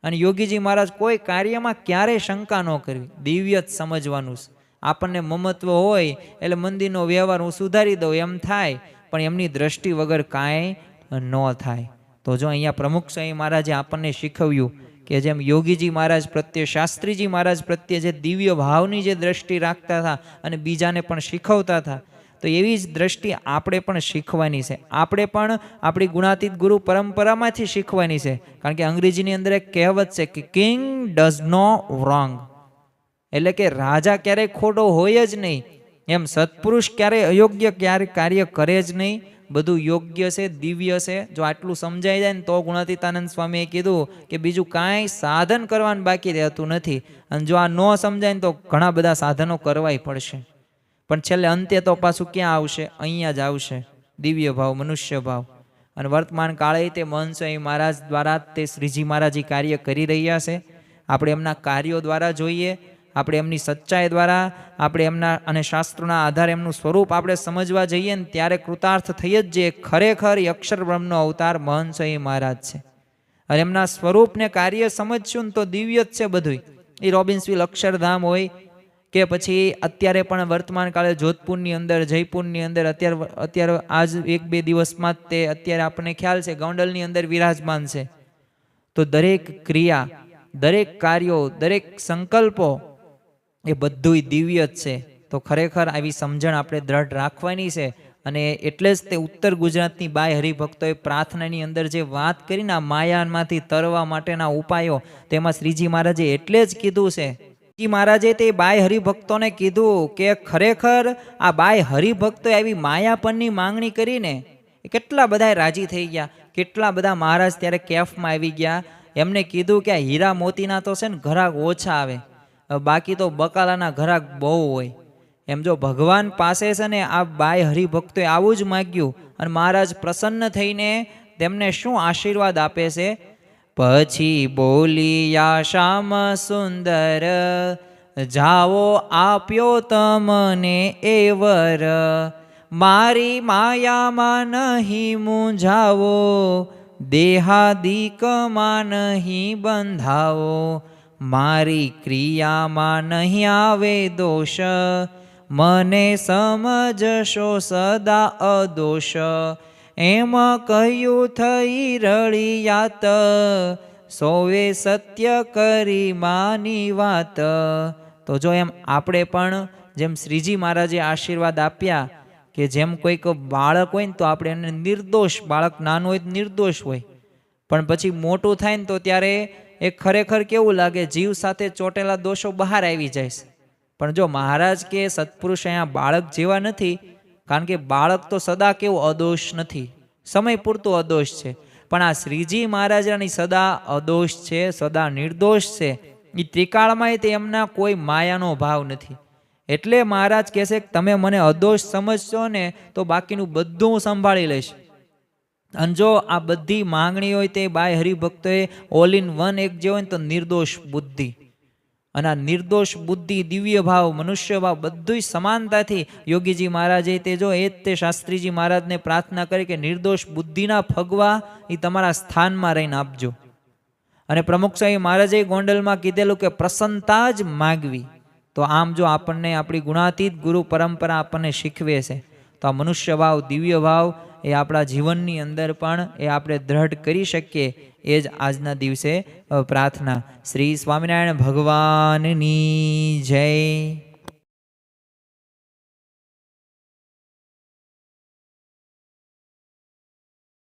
Speaker 1: અને યોગીજી મહારાજ કોઈ કાર્યમાં ક્યારેય શંકા ન કરવી, દિવ્ય જ સમજવાનું છે. આપણને મમત્વ હોય એટલે મંદિરનો વ્યવહાર હું સુધારી દઉં એમ થાય, પણ એમની દ્રષ્ટિ વગર કાંઈ ન થાય. તો જો અહીંયા પ્રમુખ સ્વામી મહારાજે આપણને શીખવ્યું કે જેમ યોગીજી મહારાજ પ્રત્યે શાસ્ત્રીજી મહારાજ પ્રત્યે જે દિવ્ય ભાવની જે દ્રષ્ટિ રાખતા હતા અને બીજાને પણ શીખવતા હતા, તો એવી જ દ્રષ્ટિ આપણે પણ શીખવાની છે. આપણે પણ આપણી ગુણાતીત ગુરુ પરંપરામાંથી શીખવાની છે. કારણ કે અંગ્રેજીની અંદર એક કહેવત છે કે કિંગ ડઝ નો રોંગ, એટલે કે રાજા ક્યારેય ખોટો હોય જ નહીં. એમ સત્પુરુષ ક્યારેય અયોગ્ય કાર્ય કરે જ નહીં, બધું યોગ્ય છે, દિવ્ય છે. જો આટલું સમજાઈ જાય ને તો ગુણાતીતાનંદ સ્વામીએ કીધું કે બીજું કાંઈ સાધન કરવાનું બાકી રહેતું નથી. અને જો આ ન સમજાય ને તો ઘણા બધા સાધનો કરવાય પડશે, પણ છેલ્લે અંતે તો પાછું ક્યાં આવશે? અહીંયા જ આવશે, દિવ્ય ભાવ, મનુષ્ય ભાવ. અને વર્તમાન કાળે તે મહંત સ્વામી મહારાજ દ્વારા તે શ્રીજી મહારાજ કાર્ય કરી રહ્યા છે. આપણે એમના કાર્યો દ્વારા જોઈએ, આપણે એમની સચ્ચાઈ દ્વારા, આપણે એમના અને શાસ્ત્રોના આધારે એમનું સ્વરૂપ આપણે સમજવા જઈએ ને ત્યારે કૃતાર્થ થઈ જ જે ખરેખર અક્ષર બ્રહ્મનો અવતાર મહંત સ્વામી મહારાજ છે. અને એમના સ્વરૂપને કાર્ય સમજશું ને તો દિવ્ય જ છે બધું. એ રોબિન્સવિલ અક્ષરધામ હોય કે પછી અત્યારે પણ વર્તમાન કાળે જોધપુરની અંદર, જયપુરની અંદર અત્યારે આજ 1-2 દિવસમાં જ તે અત્યારે આપણને ખ્યાલ છે ગોંડલની અંદર વિરાજમાન છે. તો દરેક ક્રિયા, દરેક કાર્યો, દરેક સંકલ્પો એ બધુંય દિવ્ય જ છે. તો ખરેખર આવી સમજણ આપણે દ્રઢ રાખવાની છે. અને એટલે જ તે ઉત્તર ગુજરાતની બાય હરિભક્તોએ પ્રાર્થનાની અંદર જે વાત કરીને આ માયામાંથી તરવા માટેના ઉપાયો, તેમાં શ્રીજી મહારાજે એટલે જ કીધું છે મહારાજે તે બાય હરિભક્તોને કીધું કે ખરેખર આ બાય હરિભક્તોએ આવી માયાપણની માંગણી કરીને કેટલા બધા રાજી થઈ ગયા. કેટલા બધા મહારાજ ત્યારે કેફમાં આવી ગયા. એમને કીધું કે આ હીરા મોતીના તો છે ને ઘરાક ઓછા આવે, બાકી તો બકાલાના ઘરાક બહુ હોય. એમ જો ભગવાન પાસે છે ને આ બાય હરિભક્તોએ આવું જ માગ્યું અને મહારાજ પ્રસન્ન થઈને તેમને શું આશીર્વાદ આપે છે. પછી બોલિયા શ્યામ સુંદર, જાઓ આપ્યો તમને એ વર, મારી માયામાં નહીં મૂંઝાવો, દેહાદિકમાં નહીં બંધાવો, મારી ક્રિયામાં નહીં આવે દોષ, મને સમજશો સદા અદોષ. એમ કહ્યું થઈ રળિયાત, સોવે સત્ય કરી માની વાત. તો જો એમ આપણે પણ જેમ શ્રીજી મહારાજે આશીર્વાદ આપ્યા કે જેમ કોઈક બાળક હોય ને તો આપણે એને નિર્દોષ, બાળક નાનું હોય તો નિર્દોષ હોય, પણ પછી મોટું થાય ને તો ત્યારે એ ખરેખર કેવું લાગે, જીવ સાથે ચોટેલા દોષો બહાર આવી જાય છે. પણ જો મહારાજ કે સત્પુરુષ અહીંયા બાળક જેવા નથી, કારણ કે બાળક તો સદા કેવું અદોષ નથી, સમય પૂરતું અદોષ છે. પણ આ શ્રીજી મહારાજાની સદા અદોષ છે, સદા નિર્દોષ છે. એ ત્રિકાળમાં તે એમના કોઈ માયાનો ભાવ નથી. એટલે મહારાજ કહે છે કે તમે મને અદોષ સમજશો ને તો બાકીનું બધું હું સંભાળી લઈશ. અને જો આ બધી માંગણી હોય તે બાય હરિભક્તોએ ઓલ ઇન વન એક જે હોય ને તો નિર્દોષ બુદ્ધિ, અને આ નિર્દોષ બુદ્ધિ, દિવ્ય ભાવ, મનુષ્ય ભાવ બધું સમાનતાથી યોગીજી મહારાજે તે જો એ જ તે શાસ્ત્રીજી મહારાજને પ્રાર્થના કરી કે નિર્દોષ બુદ્ધિના ફગવા એ તમારા સ્થાનમાં રહીને આપજો. અને પ્રમુખ સ્વામી મહારાજે ગોંડલમાં કીધેલું કે પ્રસન્નતા જ માગવી. તો આમ જો આપણને આપણી ગુણાતીત ગુરુ પરંપરા આપણને શીખવે છે તો આ મનુષ્ય ભાવ, દિવ્ય ભાવ એ આપણા જીવનની અંદર પણ એ આપણે દ્રઢ કરી શકીએ. એ જ આજના દિવસે પ્રાર્થના. શ્રી સ્વામિનારાયણ ભગવાનની જય.